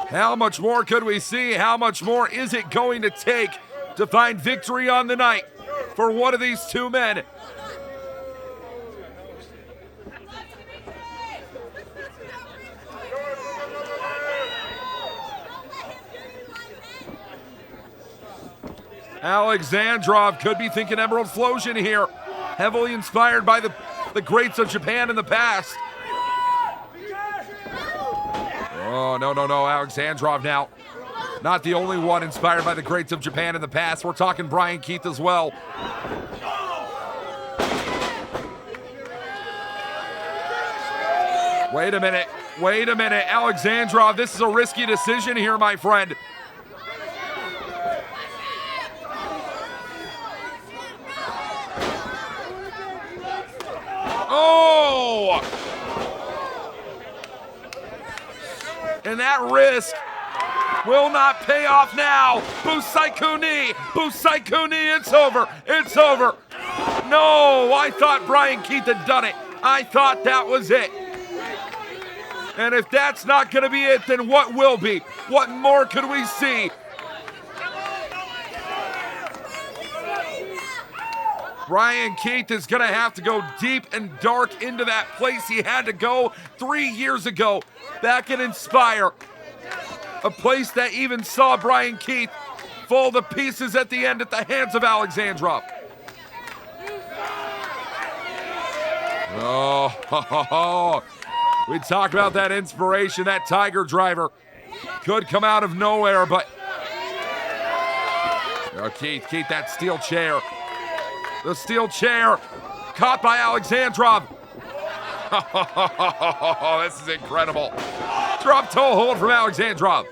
[SPEAKER 2] How much more could we see? How much more is it going to take to find victory on the night for one of these two men? Alexandrov could be thinking Emerald Flosion here, heavily inspired by the greats of Japan in the past. Oh, no. Alexandrov now. Not the only one inspired by the greats of Japan in the past. We're talking Bryan Keith as well. Wait a minute. Alexandrov, this is a risky decision here, my friend. Oh! And that risk will not pay off now. Busaiku knee, it's over, it's over. No, I thought Bryan Keith had done it. I thought that was it. And if that's not gonna be it, then what will be? What more could we see? Bryan Keith is gonna have to go deep and dark into that place he had to go 3 years ago, back in Inspire. A place that even saw Bryan Keith fall to pieces at the end at the hands of Alexandrov. Oh, we talk about that inspiration, that Tiger Driver. Could come out of nowhere, but... Oh, Keith, that steel chair. The steel chair caught by Alexandrov. Oh, this is incredible. Drop toe hold from Alexandrov.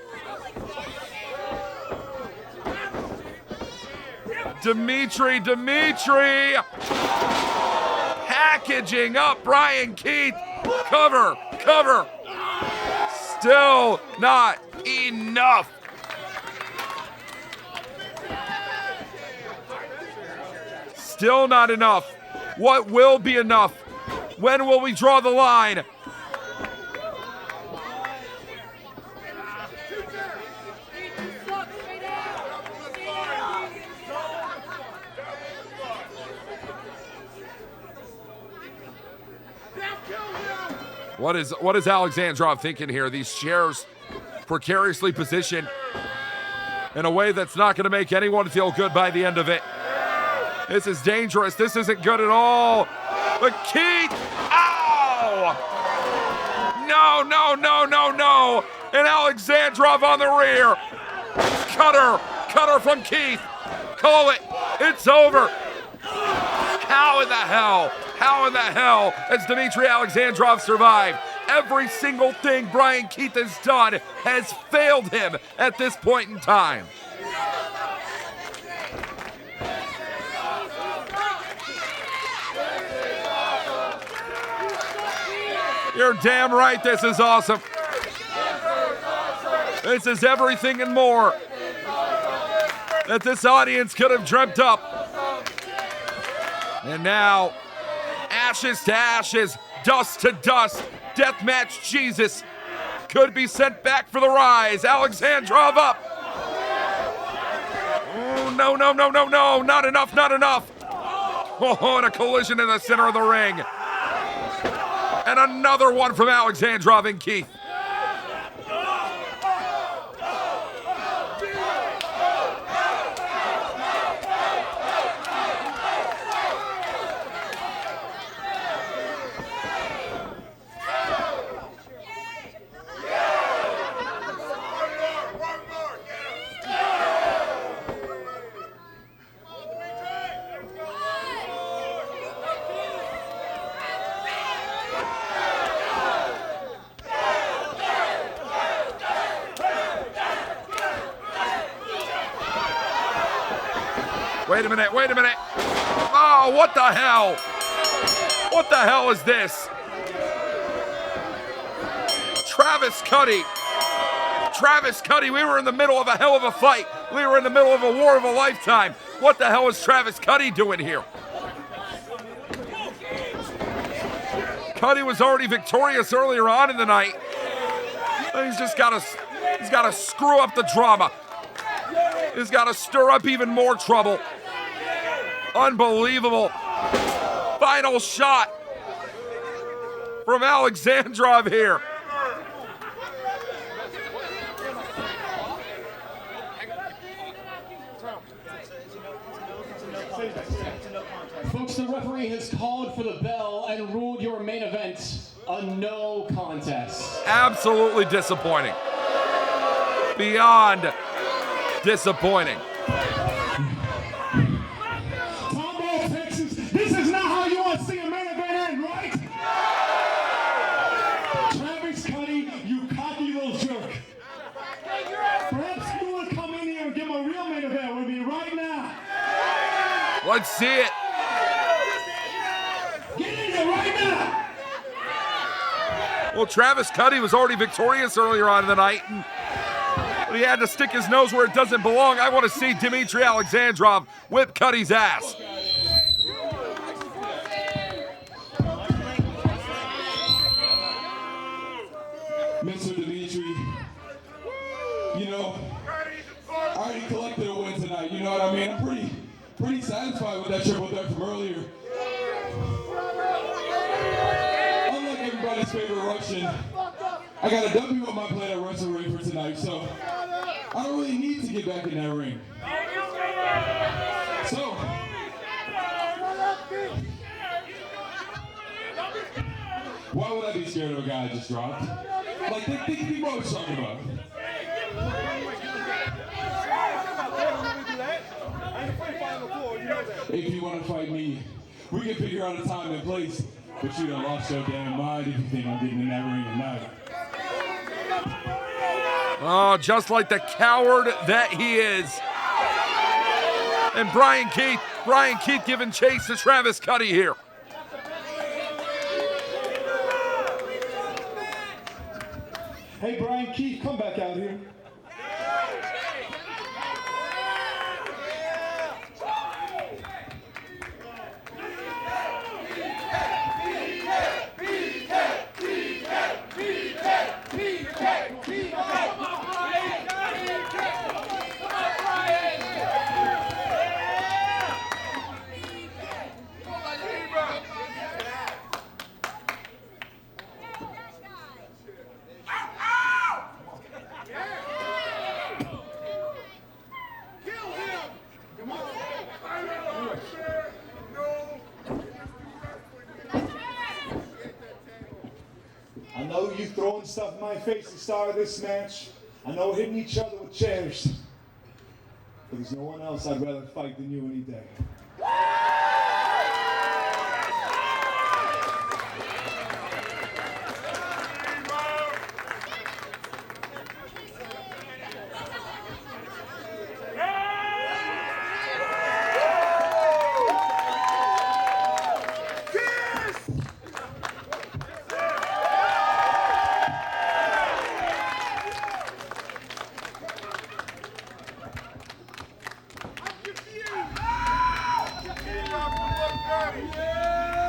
[SPEAKER 2] Dimitri. Packaging up Bryan Keith. Cover. Still not enough. Still not enough. What will be enough? When will we draw the line? What is Alexandrov thinking here? These chairs precariously positioned in a way that's not going to make anyone feel good by the end of it. This is dangerous. This isn't good at all. But Keith, ow! No. And Alexandrov on the rear. Cutter from Keith. Call it. It's over. How in the hell has Dimitri Alexandrov survived? Every single thing Bryan Keith has done has failed him at this point in time. You're damn right, this is awesome. This is everything and more that this audience could have dreamt up. And now, ashes to ashes, dust to dust, deathmatch Jesus could be sent back for the rise. Alexandrov up. Oh, no, not enough. Oh, and a collision in the center of the ring. And another one from Alexandrov and Keith. Wait a minute. Oh, what the hell? What the hell is this? Travis Cudi, we were in the middle of a hell of a fight. We were in the middle of a war of a lifetime. What the hell is Travis Cudi doing here? Cudi was already victorious earlier on in the night. He's got to screw up the drama. He's got to stir up even more trouble. Unbelievable. Final shot from Alexandrov here.
[SPEAKER 4] Folks, the referee has called for the bell and ruled your main event a no contest.
[SPEAKER 2] Absolutely disappointing. Beyond disappointing.
[SPEAKER 6] Tomball, Texas, this is not how you want to see a main event end, right? Travis Cudi, you cocky little jerk. Perhaps you want to come in here and give him a real main event with me right now.
[SPEAKER 2] Let's see it.
[SPEAKER 6] Get in here right now.
[SPEAKER 2] Well, Travis Cudi was already victorious earlier on in the night. And But he had to stick his nose where it doesn't belong. I want to see Dimitri Alexandrov whip Cudi's ass.
[SPEAKER 3] Mr. Dimitri, you know, I already collected a win tonight, you know what I mean? I'm pretty satisfied with that triple threat from earlier. Unlike everybody's favorite Russian, I got a W on my plate at WrestleRave for tonight, so I don't really need to get back in that ring. So, why would I be scared of a guy I just dropped? Like, think what I was talking about. If you want to fight me, we can figure out a time and place, but you done lost your damn mind if you think I'm getting in that ring tonight.
[SPEAKER 2] Oh, just like the coward that he is. And Bryan Keith giving chase to Travis Cudi here.
[SPEAKER 1] Hey, Bryan Keith, come back out here. I know you throwing stuff in my face at the start of this match. I know hitting each other with chairs. But there's no one else I'd rather fight than you any day.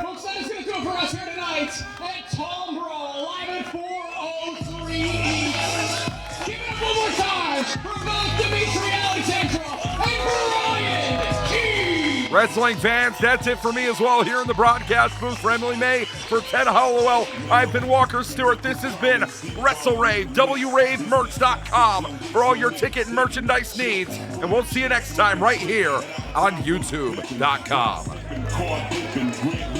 [SPEAKER 4] Folks, that is going to do it for us here tonight at Tombrawl, live at 4:03 East. Give it up one more time for both Dimitri Alexandrov and Bryan Keith.
[SPEAKER 2] Wrestling fans, that's it for me as well here in the broadcast booth. For Emily May, for Ted Hollowell, I've been Walker Stewart. This has been WrestleRave, WRaveMerch.com for all your ticket and merchandise needs. And we'll see you next time right here on YouTube.com.
[SPEAKER 9] Caught dipping, green